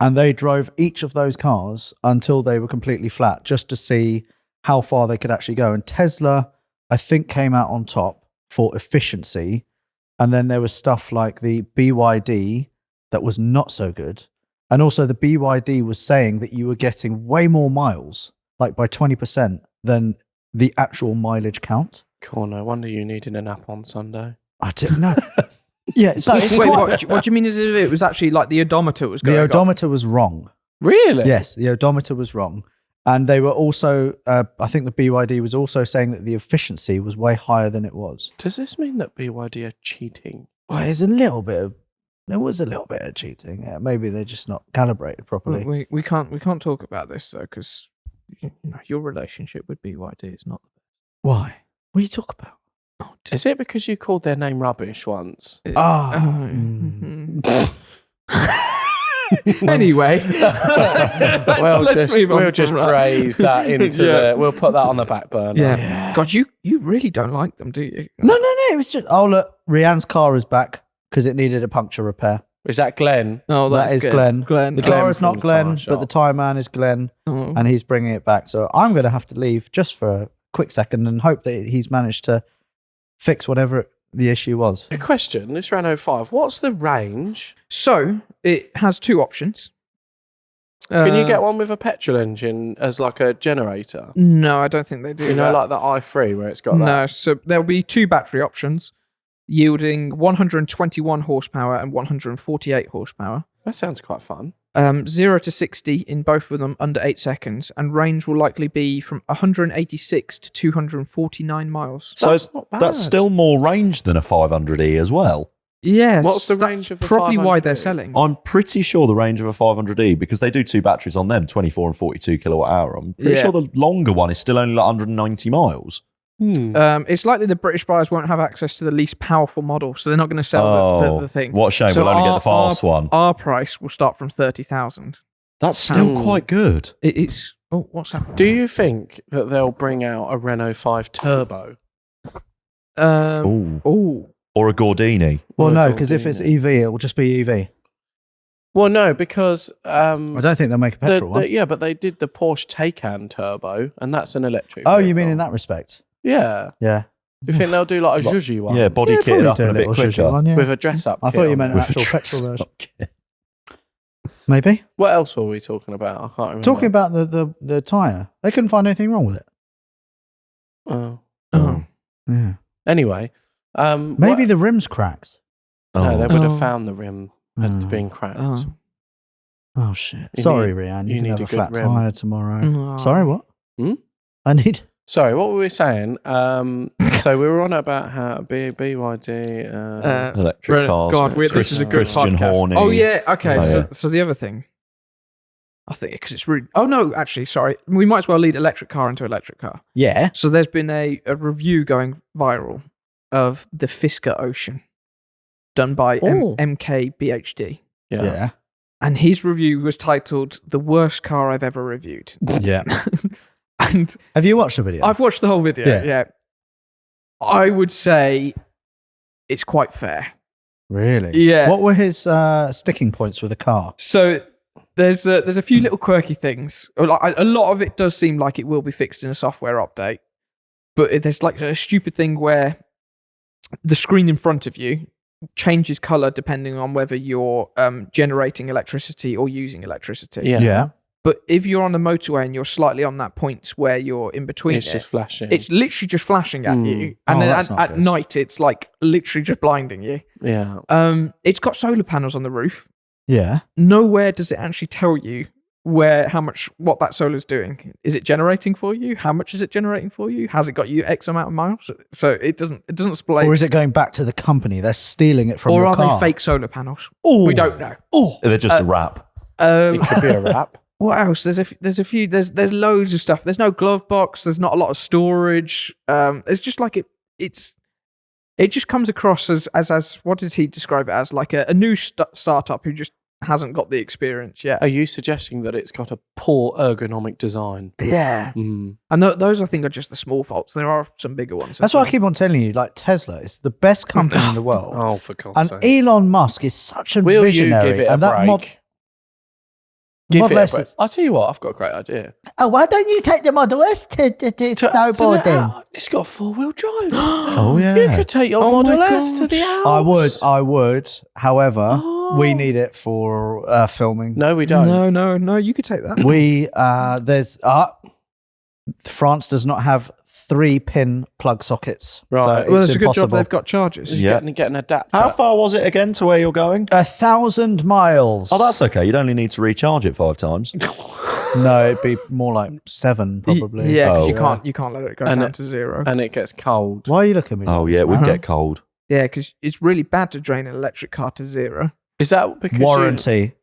And they drove each of those cars until they were completely flat just to see how far they could actually go. And Tesla, I think, came out on top for efficiency. And then there was stuff like the BYD that was not so good. And also the BYD was saying that you were getting way more miles, like by 20% than the actual mileage count. Cool. No wonder you needed a nap on Sunday. I didn't know. Yeah, so it's Wait, quite- what do you mean? Is it was actually like the odometer was the going up? odometer was wrong. Really? Yes, the odometer was wrong. And they were also, I think the BYD was also saying that the efficiency was way higher than it was. Does this mean that BYD are cheating? Well, there was a little bit of cheating. Yeah, maybe they're just not calibrated properly. We can't talk about this though because your relationship with BYD is not. Why? What are you talking about? Oh, Is it because you called their name rubbish once? Anyway, let's move on. We'll just from that. braze that into Yeah. we'll put that on the back burner. Yeah. God, you really don't like them, do you? No. It was just, oh, look, Rianne's car is back because it needed a puncture repair. Is that Glenn? No, That is Glenn. Glenn. The Glenn car is from not the Glenn, tyre but shop. the tyre man is Glenn, Oh. and he's bringing it back. So I'm going to have to leave just for a quick second and hope that he's managed to fix whatever the issue was. A question. This Renault 5. What's the range? So it has two options. Can you get one with a petrol engine as like a generator? No, I don't think they do. You know, that. like the i3 where it's got No, that. so there'll be two battery options, yielding 121 horsepower and 148 horsepower. That sounds quite fun. 0 to 60 in both of them under 8 seconds, and range will likely be from 186 to 249 miles. So That's not bad. that's still more range than a 500e as well. Yes. What's the that's range of a probably why 500e? they're selling. I'm pretty sure the range of a 500e, because they do two batteries on them, 24 and 42 kilowatt hour. I'm pretty Yeah. sure the longer one is still only like 190 miles. It's likely the British buyers won't have access to the least powerful model, so they're not going to sell the thing. What a shame. So We'll only get the fast one. Our price will start from 30,000. That's still Ooh. quite good. It's what's happening? Do you think that they'll bring out a Renault 5 Turbo? Ooh. Or a Gordini. Well, no, Well, because if it's EV, it will just be EV. Well, no, because I don't think they'll make a petrol one. yeah, but they did the Porsche Taycan Turbo, and that's an electric. Oh, you mean vehicle. in that respect? Yeah. Yeah. You think they'll do like a zhuzhy one? Yeah, body Yeah, kitted probably up do and a bit little zhuzhy quicker. one, yeah. With a dress up. I thought you meant an actual petrol version. Maybe. What else were we talking about? I can't remember. Talking about the tyre. They couldn't find anything wrong with it. Oh. Oh. Yeah. Anyway. Maybe the rim's cracked. No, they would have Oh. found the rim had been cracked. Oh. Oh, shit. You Sorry, need- Rianne. you You can need have a a good flat rim. tyre tomorrow. Oh. Sorry, what? Hmm? I need... Sorry, what were we saying? So we were on about how BYD. Electric cars. God, this is a good Christian podcast. Horny. Oh yeah, okay. Oh, so, yeah. so the other thing, I think because it's rude. Oh no, actually, sorry. We might as well lead electric car into electric car. Yeah. So there's been a review going viral of the Fisker Ocean, done by Oh. MKBHD, Yeah. and his review was titled "The Worst Car I've Ever Reviewed." Yeah. And Have you watched the video? I've watched the whole video. Yeah. Yeah. I would say it's quite fair. Really? Yeah. What were his sticking points with the car? So there's a few little quirky things. Like, a lot of it does seem like it will be fixed in a software update, but there's like a stupid thing where the screen in front of you changes color depending on whether you're generating electricity or using electricity. Yeah. But if you're on the motorway and you're slightly on that point where you're in between, It's just flashing. it's literally just flashing at you, and Oh, then that's at not good. night it's like literally just blinding you. Yeah. It's got solar panels on the roof. Yeah. Nowhere does it actually tell you what that solar's doing. Is it generating for you? How much is it generating for you? Has it got you X amount of miles? So it doesn't display. Or is it going back to the company? They're stealing it from or your are car. they fake solar panels? Ooh. We don't know. Oh. They're just a wrap. It could be a wrap. What else? There's a few. There's loads of stuff. There's no glove box. There's not a lot of storage. It's just like it just comes across as what did he describe it as? Like a new startup who just hasn't got the experience yet. Are you suggesting that it's got a poor ergonomic design? Yeah. Mm. And those I think are just the small faults. There are some bigger ones. That's why I keep on telling you, like Tesla is the best company in the world. Oh, for God's And sake. Elon Musk is such a Will you visionary. give it a and that break? Give Model it a S break. is- I'll tell you what, I've got a great idea. Oh, why don't you take the Model S to snowboarding? It's got 4-wheel drive. Oh, yeah. You could take your Oh my Model S to the gosh. Alps. I would. However, Oh. we need it for filming. No, we don't. No. You could take that. We France does not have 3-pin plug sockets. Right. So Well, it's it's a good job impossible. they've got chargers. Just Yeah. get an adapter. How far was it again to where you're going? 1,000 miles. Oh, that's okay. You'd only need to recharge it 5 times. No, it'd be more like 7 probably. Yeah, because Oh. you can't let it go And down it- to 0. And it gets cold. Why are you looking at me? Oh, like yeah, this, it would man? get cold. Yeah, because it's really bad to drain an electric car to 0. Is that because Warranty.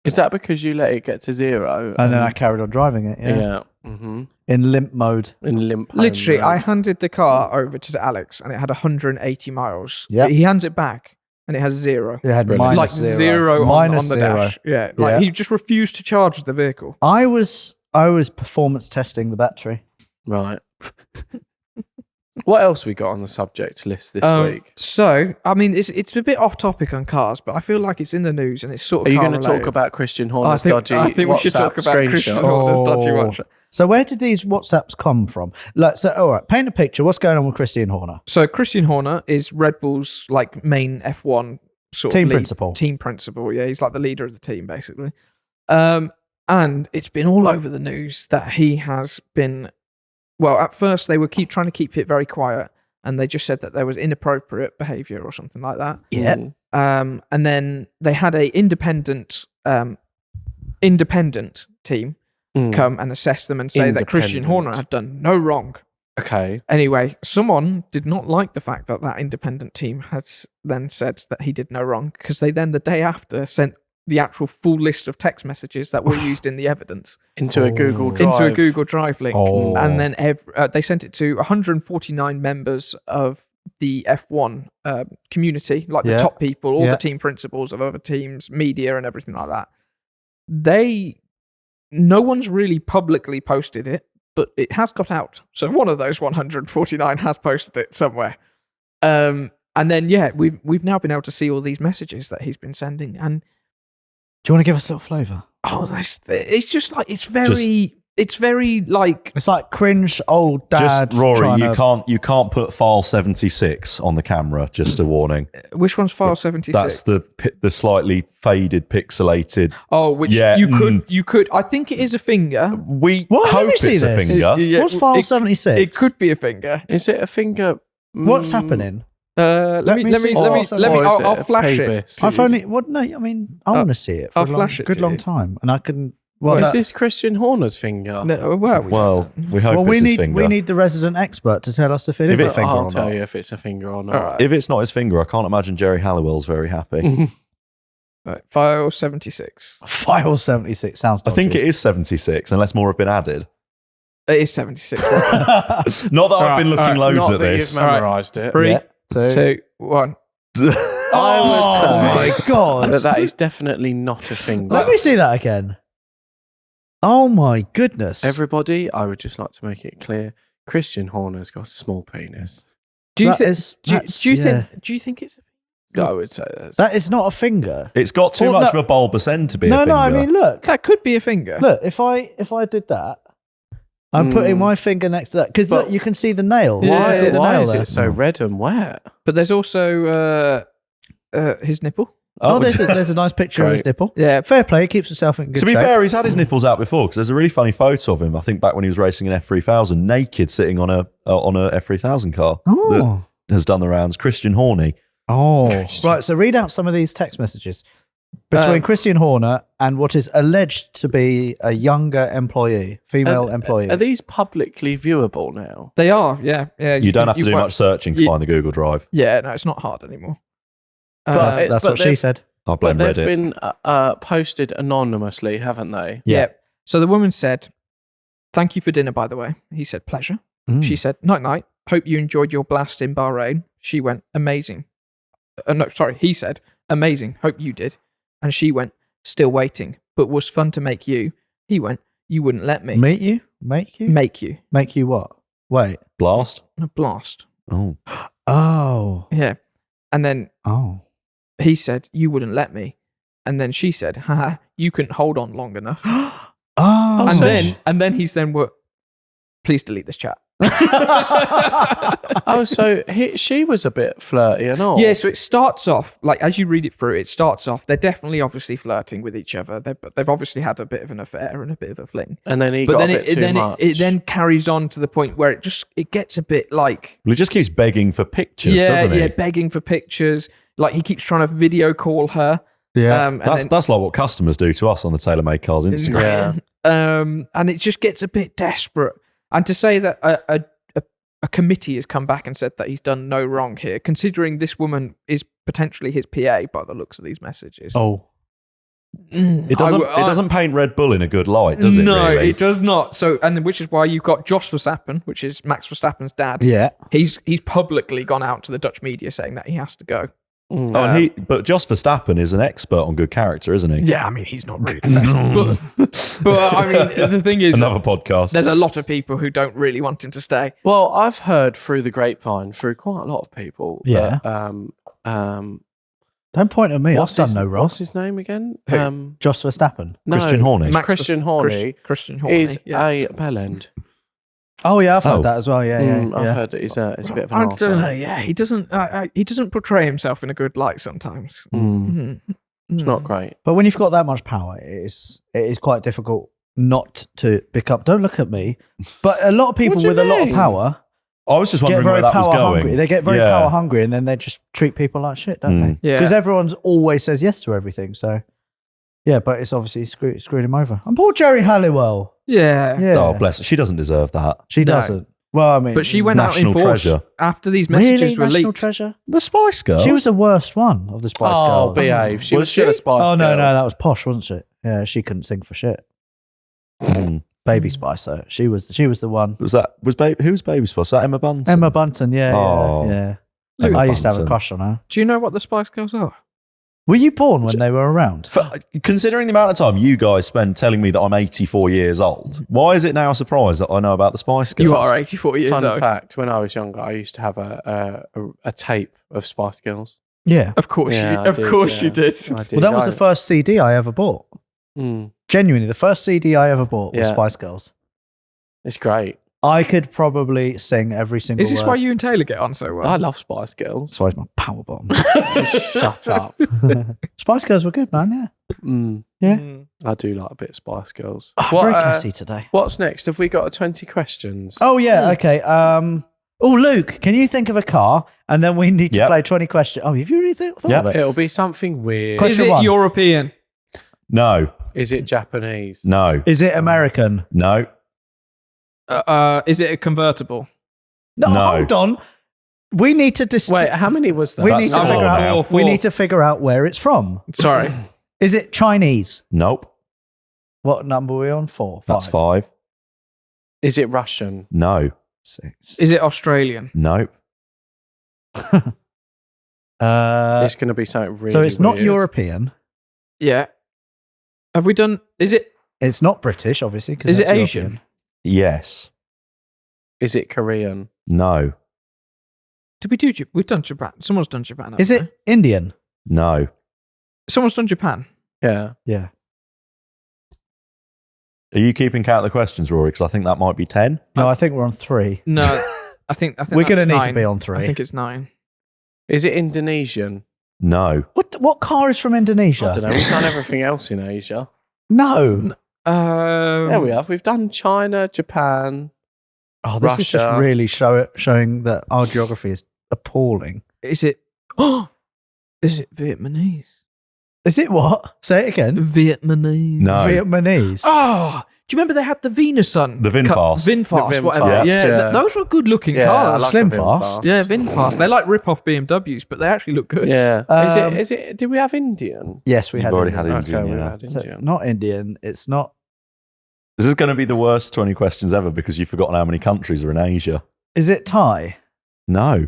is that because you let it get to 0? And then I carried on driving it. Yeah. yeah. Mm-hmm. In limp mode. In limp. home Literally, I mode. handed the car over to Alex and it had 180 miles. Yep. He hands it back and it has 0. It had Brilliant. Like minus 0 on Minus the 0. dash. Yeah, like Yeah. he just refused to charge the vehicle. I was performance testing the battery. Right. What else we got on the subject list this week? So, I mean, it's a bit off topic on cars, but I feel like it's in the news and it's sort Are of you car going to talk related. about Christian I Horner's think, dodgy I think we should WhatsApp talk about Christian screenshots? Horner's dodgy Oh. watch. So where did these WhatsApps come from? Like, so, all right, paint a picture. What's going on with Christian Horner? So Christian Horner is Red Bull's like main F1 sort Team of lead, principal. Team principal, yeah, he's like the leader of the team basically. And it's been all over the news that he has been. Well, at first they were trying to keep it very quiet, and they just said that there was inappropriate behaviour or something like that. Yeah. Mm. And then they had a independent team Mm. come and assess them and say that Christian Horner Independent. had done no wrong. Okay. Anyway, someone did not like the fact that independent team had then said that he did no wrong, because they then the day after sent the actual full list of text messages that were used in the evidence Into a Google Drive. into a Google Drive link. Oh. And then they sent it to 149 members of the F1 community, like Yeah. the top people, all Yeah. the team principals of other teams, media and everything like that. No one's really publicly posted it, but it has got out. So one of those 149 has posted it somewhere. And then, yeah, we've now been able to see all these messages that he's been sending. And Do you want to give us a little flavour? oh, it's just like, it's very it's very like It's like cringe old dad. Just Rory, trying you can't put file 76 on the camera. Just a warning. which one's file 76? That's the slightly faded, pixelated. Oh, which Yeah, you could. I think it is a finger. We What? Let hope me see it's a this. finger. Yeah, What's file 76? It could be a finger. Is it a finger? What's happening? Let me. Or is I'll it flash it. Pubis? I've only. What? No, I mean, I want to see it for I'll a long, flash it good to long you. time, and I can. Well, Is this Christian Horner's finger? No, Well, we hope well, it's his we finger. need the resident expert to tell us if it is a finger I'll or tell not. you if it's a finger or not. All right. If it's not his finger, I can't imagine Jerry Halliwell's very happy. Right, file 76. File 76 sounds. I think dodgy. it is 76, unless more have been added. It is 76. Not that I've been looking loads Not at that this. you've memorised it. 3, Yeah, two. 2, 1. I would say Oh my god! that is definitely not a finger. Let me see that again. Oh my goodness! Everybody, I would just like to make it clear: Christian Horner's got a small penis. Do you That think? is- Do you that's- think? Do you think it's? I would say that's. that is not a finger. It's got too Well, much no- of a bulbous end to be a No, finger. no. I mean, look, That could be a finger. look. If I did that, I'm putting my finger next to that because But- look, you can see the nail. Yeah, You can why see the why nail is there. it so red and wet? But there's also his nipple. Oh, there's a nice picture of his Great. nipple. Yeah. Fair play. He keeps himself in good to be shape. fair, he's had his nipples out before because there's a really funny photo of him. I think back when he was racing an F3000, naked, sitting on a F3000 car Oh, that has done the rounds. Christian Horney. oh. Right. So read out some of these text messages between Christian Horner and what is alleged to be a younger employee, female employee. Are these publicly viewable now? They are. Yeah. Yeah. You don't have to do won't- much searching to you- find the Google Drive. Yeah. No, it's not hard anymore. But That's but what she they've- said. I blame But they've Reddit. been posted anonymously, haven't they? Yeah. So the woman said, "Thank you for dinner, by the way." He said, "Pleasure." She said, "Night night. Hope you enjoyed your blast in Bahrain." She went, "Amazing." No, sorry. He said, "Amazing. Hope you did." And she went, "Still waiting, but was fun to make you." He went, "You wouldn't let me Meet you? Make you? make you Make you what? Wait. Blast. a blast." Oh. Oh. Yeah. And then Oh. he said, "You wouldn't let me." And then she said, "Haha, you couldn't hold on long enough." Oh. And then he's then what? Please delete this chat. Oh, so she was a bit flirty and all. Yeah, so it starts off like as you read it through. It starts off they're definitely obviously flirting with each other. They've obviously had a bit of an affair and a bit of a fling. And then he But got then a bit too much. it then carries on to the point where it gets a bit like Well, he just keeps begging for pictures, doesn't he? yeah, begging for pictures. Like he keeps trying to video call her. Yeah. And That's like what customers do to us on the TaylorMade Cars Instagram. And it just gets a bit desperate. And to say that a committee has come back and said that he's done no wrong here, considering this woman is potentially his PA by the looks of these messages. Oh. It doesn't paint Red Bull in a good light, does it? No, really? it does not. So, and which is why you've got Jos Verstappen, which is Max Verstappen's dad. Yeah. He's publicly gone out to the Dutch media saying that he has to go. Mm. Oh, and but Jos Verstappen is an expert on good character, isn't he? Yeah, I mean he's not really the best, but I mean the thing is, Another podcast. there's a lot of people who don't really want him to stay. Well, I've heard through the grapevine, through quite a lot of people. Yeah. That, Don't point at me. I've done no wrong. What's his name again? Who? Jos Verstappen. No, Christian Horney. it's Christian Horney Christian Horney is yeah. a bellend. Oh yeah, I've heard Oh. that as well. Yeah, yeah. I've yeah. heard that he's a bit of an I don't know. arsehole. Yeah, he doesn't portray himself in a good light sometimes. It's not great. But when you've got that much power, it is quite difficult not to become. Don't look at me. But a lot of people What do you with a lot of mean? power I was just get wondering very where that was power going. hungry. They get very Yeah. power hungry, and then they just treat people like shit, don't they? Yeah. Because everyone's always says yes to everything. So yeah, but it's obviously screwed him over. And poor Jerry Halliwell. Yeah. Yeah, Oh, bless her. She doesn't deserve that. she No. doesn't. Well, I mean, But she went out in National force treasure. after these messages really were National leaked. treasure. The Spice Girls. She was the worst one of the Spice Oh, Girls. behave. She Was was still a she? Spice Oh no, Girl. no, that was Posh, wasn't she? Yeah, she couldn't sing for shit. Mm. Baby Spice, though. She was the one. Who was Baby Spice? Was that Emma Bunton? Emma Bunton, yeah, Oh. yeah. Emma I used to have a Bunton. crush on her. Do you know what the Spice Girls are? Were you born when they were around? Considering the amount of time you guys spend telling me that I'm 84 years old, why is it now a surprise that I know about the Spice Girls? You are 84 years Fun old. fact: when I was younger, I used to have a tape of Spice Girls. Yeah. Of course, Yeah, I of did, course yeah. you did. I did. Well, that was the first CD I ever bought. Mm. Genuinely, the first CD I ever bought was Yeah. Spice Girls. It's great. I could probably sing every single Is this word. why you and Taylor get on so well? I love Spice Girls. That's why it's my power bottom. Just shut up. Spice Girls were good, man. Yeah. I do like a bit of Spice Girls. Oh, very classy today. What's next? Have we got a 20 questions? Oh, yeah. Okay. Luke, can you think of a car? And then we need to Yep. play 20 questions. Oh, have you really thought of it? It'll be something weird. Is Question it one. European? No. Is it Japanese? No. Is it American? No. Is it a convertible? No, No. hold on. We need to Wait, how many was that? we That's need to four figure now. out. We need to figure out where it's from. Sorry. Is it Chinese? Nope. What number are we on? 4. That's 5. Is it Russian? No. 6. Is it Australian? Nope. It's going to be something really so it's not weird. European. Yeah. Have we done? Is it? It's not British, obviously. 'cause Is it that's Asian? European. Yes. Is it Korean? No. Did we do? We've done Japan. Someone's done Japan. Is haven't it Indian? No. they? Someone's done Japan. Yeah. Yeah. Are you keeping count of the questions, Rory? Because I think that might be 10. No, I think we're on 3. No, I think We're going to that's need 9. to be on 3. I think it's 9. Is it Indonesian? No. What car is from Indonesia? I don't know. We've done everything else in Asia. No. There we have. We've done China, Japan. Oh, this is just Russia. really showing that our geography is appalling. Is it? Oh, is it Vietnamese? Is it what? Say it again. Vietnamese. No. Vietnamese. Oh, do you remember they had the Venusun? The VinFast. VinFast, The whatever. VinFast, Yeah, yeah. those were good looking Yeah, I cars. like Slim the Fast. VinFast. Yeah, VinFast. They like rip-off BMWs, but they actually look good. Yeah. Um, Is it? Did we have Indian? Yes, we You've had already Indian. had Indian, Okay, we yeah. had So Indian. it's not Indian. It's not. This is going to be the worst 20 questions ever because you've forgotten how many countries are in Asia. Is it Thai? No.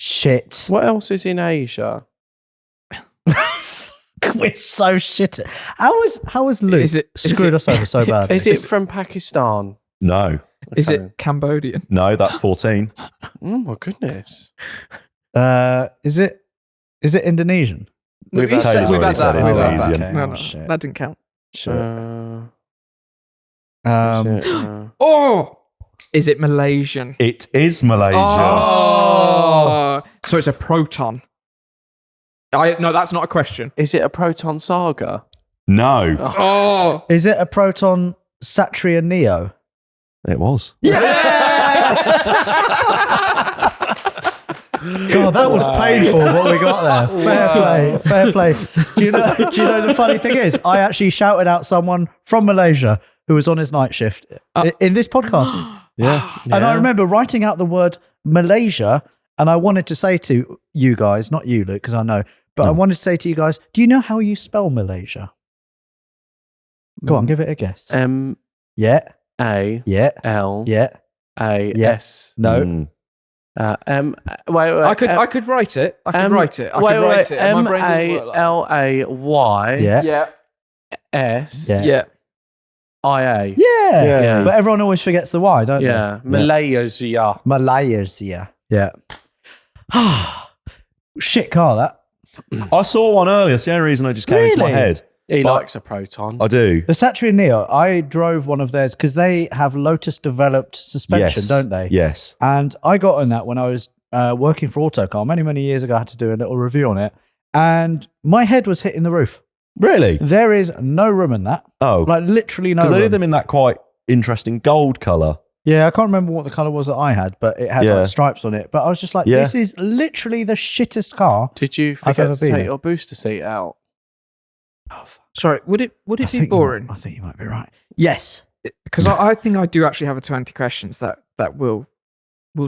Shit. What else is in Asia? We're so shit. How was Luke Is screwed us over so badly? Is it from Pakistan? No. Is Okay. it Cambodian? No, that's 14. Oh my goodness. Is it Indonesian? We've We've had had that. that. Taylor's We've already had said that. Indonesian. No, Oh, no, shit. that didn't count. Shit. Is it, Oh, is it Malaysian? It is Malaysia. Oh, so it's a Proton. No, that's not a question. is it a Proton Saga? No. Oh, Is it a Proton Satria Neo? It was. God, that was painful what we got there. Fair play. Do you know the funny thing is, I actually shouted out someone from Malaysia who was on his night shift in this podcast. Yeah. And I remember writing out the word Malaysia, and I wanted to say to you guys, not you, Luke, because I know, but I wanted to say to you guys, do you know how you spell Malaysia? Go on, give it a guess. Yeah, M-A-L-A-S. yeah, yeah. No. Mm. Wait. I could write it. I could write it. I could write it. and my brain doesn't work like that. M-A-L-A-Y-S-I-A. Yeah. Yeah. Yeah. But everyone always forgets the Y, don't Yeah. Malaysia. they? Malaysia. Yeah. Shit car, that. I saw one earlier. It's the only reason I just came into my Really? head. He But- likes a Proton. I do. The Satria Neo, I drove one of theirs because they have Lotus developed suspension, Yes. don't they? Yes. And I got on that when I was working for Autocar many years ago. I had to do a little review on it. And my head was hitting the roof. Really? There is no room in that. Oh. Like literally no Because they room. did them in that quite interesting gold colour. Yeah, I can't remember what the colour was that I had, but it had Yeah. like stripes on it. But I was just like, Yeah. this is literally the shittest car. Did you I've forget ever to been take in. your booster seat out? Oh, fuck. Sorry, would it I be think boring? I think you might be right. Yes. Because I think I do actually have a 20 questions that will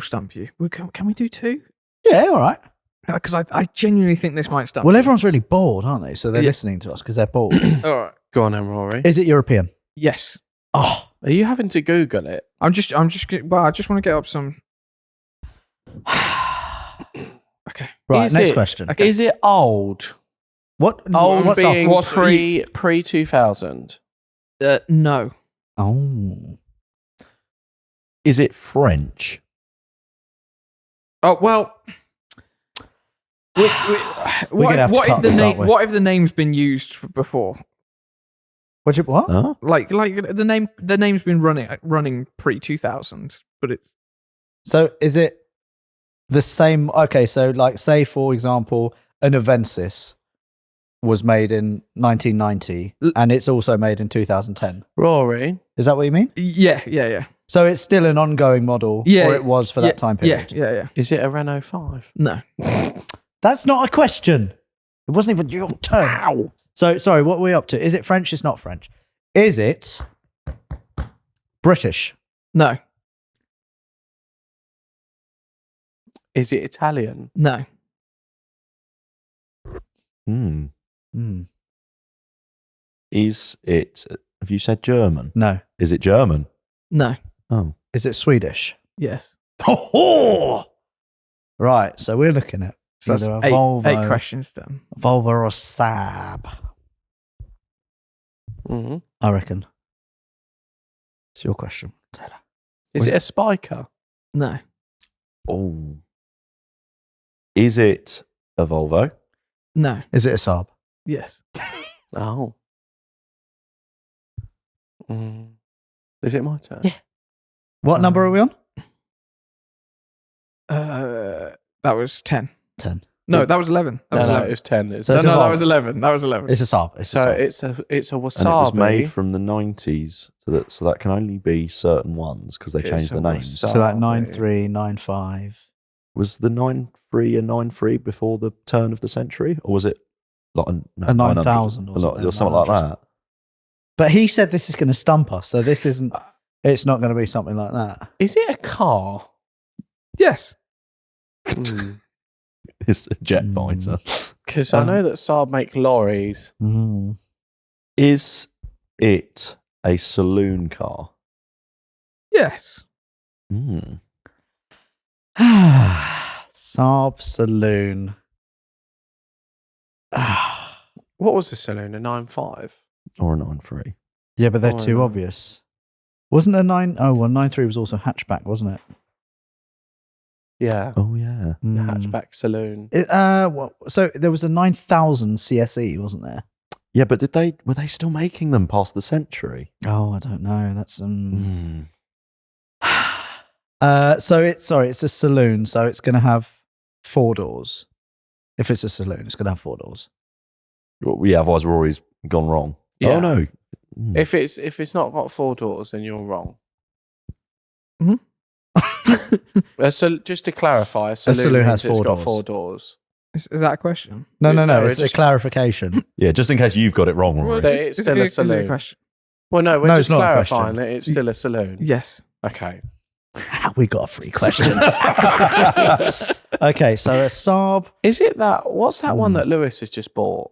stump you. Can we do 2? Yeah, all right. Because I genuinely think this might stump Well, you. everyone's really bored, aren't they? So they're Yeah. listening to us because they're bored. All right. Go on, then, Rory. Is it European? Yes. Oh, Are you having to Google it? I just want to get up some. Okay. right. Is Next it- question. Okay. Is it old? What? Old What's being up? What's pre 2000? No. Oh. Is it French? Oh well. We're gonna have to cut this, aren't we? What if the name's been used before? What? Huh? Like the name's been running pre-2000, but it's So is it the same? Okay, so like say for example, an Avensis was made in 1990 and it's also made in 2010. Rory, Is that what you mean? yeah. So it's still an ongoing model, or it was for that time period? Yeah. is it a Renault 5? No. That's not a question. It wasn't even your turn. Ow. So, sorry, what are we up to? Is it French? It's not French. Is it British? No. Is it Italian? No. Hmm. Hmm. Is it? Have you said German? No. Is it German? No. Oh, Is it Swedish? Yes. Oh, right. So we're looking at So either that's a Volvo, eight questions done. Volvo or a Saab. Mm-hmm. I reckon. It's your question, Taylor. Is it a Spiker? No. oh. Is it a Volvo? No. Is it a Saab? Yes. Oh. Mm. Is it my turn? Yeah. What number are we on? That was 10. 10. No, that was 11. That No, was no, 11. it was 10. It's So it's a that Volvo. was 11. That was 11. It's a Saab. It's a so Saab. it's a wasabi. And it was made from the 90s, so that can only be certain ones because they It's changed a the names. wasabi. So like 93, 95. Was the 93 a 93 before the turn of the century, or was it like A 9,000 or something, something like 900. that? But he said this is going to stump us, so this isn't. It's not going to be something like that. Is it a car? yes. Mm. It's a jet fighter. Because I know that Saab make lorries. Mm. Is it a saloon car? Yes. Hmm. Saab Saloon. What was the saloon? A 9.5? Or a 93? Yeah, but they're Oh, too no. obvious. Wasn't a 9? Oh, well, 93 was also hatchback, wasn't it? Yeah. Oh yeah. The Mm. hatchback saloon. Well, so there was a 9,000 CSE, wasn't there? Yeah, but were they still making them past the century? Oh, I don't know. That's Hmm. So it's a saloon, so it's going to have 4 doors. If it's a saloon, it's going to have 4 doors. Well, yeah, otherwise Rory's gone wrong. Yeah. Oh no. Hmm. If it's not got 4 doors, then you're wrong. Mhm. So just to clarify, a saloon, saloon has means it's 4 got doors. 4 doors. Is that a question? No. No, It's it's a just- clarification. Yeah, just in case you've got it wrong, Rory. But it's still a is it saloon. question? Well, no, we're No, just it's not a clarifying question. that it's still a saloon. Yes. Okay. We got a free question. Okay, so a Saab. Is it that? What's that one Hmm. that Lewis has just bought?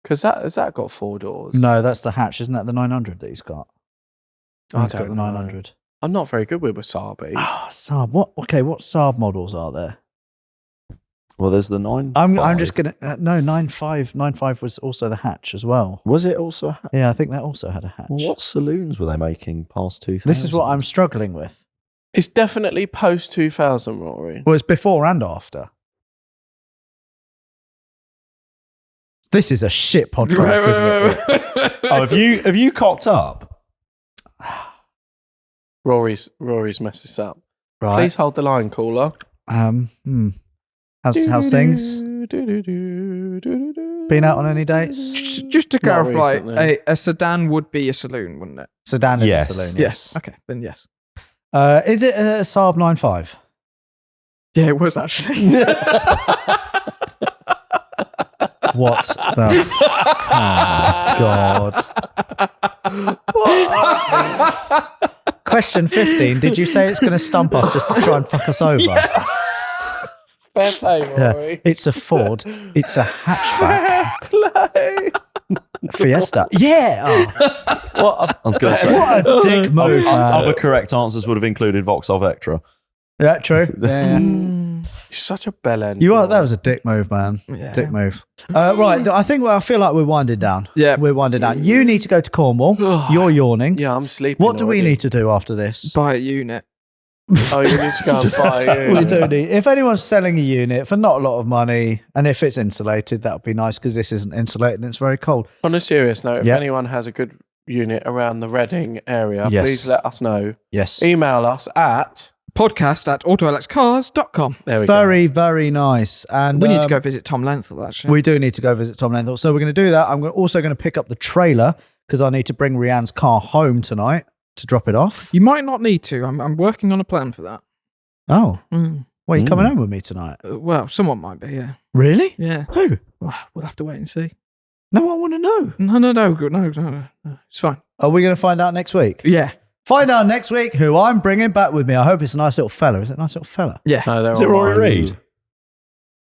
Because has that got 4 doors? No, that's the hatch. Isn't that the 900 that he's got? I He's got don't the know. 900. I'm not very good with wasabis. Ah, Saab. What? Okay, what Saab models are there? Well, there's the 9. I'm just gonna no 95. 95 was also the hatch as well. Was it also? Yeah, I think that also had a hatch. What saloons were they making past 2000? This is what I'm struggling with. It's definitely post 2000, Rory. Well, it's before and after. This is a shit podcast, isn't it? Oh, have you cocked up? Rory's messed this up. Right. Please hold the line, caller. How's things? Been out on any dates? Just to Not clarify, recently. a sedan would be a saloon, wouldn't it? Sedan is Yes. a saloon. Yes. Okay, then yes. Is it a Saab 95? Yeah, it was actually. What the? Oh, God. Question 15. Did you say it's going to stump us just to try and fuck us over? Fair play, Yeah. Rory. It's a Ford. It's a hatchback. Play. Fiesta. Yeah. Oh, What I was going to say. what a dick move, man. Other correct answers would have included Vauxhall Vectra. Yeah, true. Yeah. You're such a bellend. You are. That was a dick move, man. Yeah. Dick move. Right. I feel like we're winding down. Yeah. We're winding down. You need to go to Cornwall. You're yawning. Yeah, I'm sleeping. What do we already. need to do after this? Buy a unit. Oh, you need to go and buy a We unit. do need. If anyone's selling a unit for not a lot of money, and if it's insulated, that would be nice because this isn't insulated and it's very cold. On a serious note, if Yeah. anyone has a good unit around the Reading area, Yes. please let us know. Yes. Email us at... podcast@autoalexcars.com. There we go. Very, very nice. And We need to go visit Tom Lenthal, actually. We do need to go visit Tom Lenthal. So we're going to do that. I'm also going to pick up the trailer because I need to bring Rianne's car home tonight to drop it off. You might not need to. I'm working on a plan for that. Oh. Mm. Well, you coming home with me tonight? Well, someone might be, yeah. Really? Yeah. Who? Well, we'll have to wait and see. No, I want to know. No. It's fine. Are we going to find out next week? Yeah. Find out next week who I'm bringing back with me. I hope it's a nice little fella. Is it a nice little fella? Yeah. No, they're Is it all Rory right. Reid?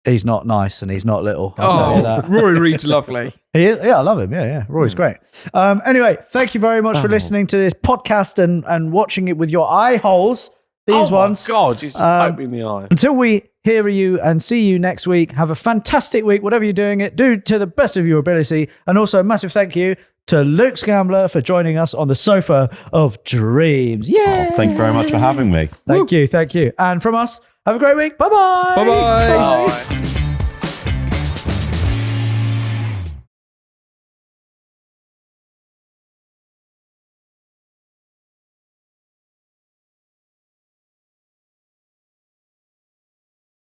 He's not nice and he's not little. I'll tell you Oh, that. Rory Reid's lovely. He is, yeah, I love him. Yeah. Rory's great. Anyway, thank you very much for listening to this podcast and watching it with your eye holes. These ones. Oh, my God. Just poke me in the eye. Until we hear you and see you next week, have a fantastic week, whatever you're doing it, do to the best of your ability. And also a massive thank you to Luke Scambler for joining us on the sofa of dreams. Yeah. Thank you very much for having me. Thank you. And from us, have a great week. Bye-bye. Bye-bye. Bye.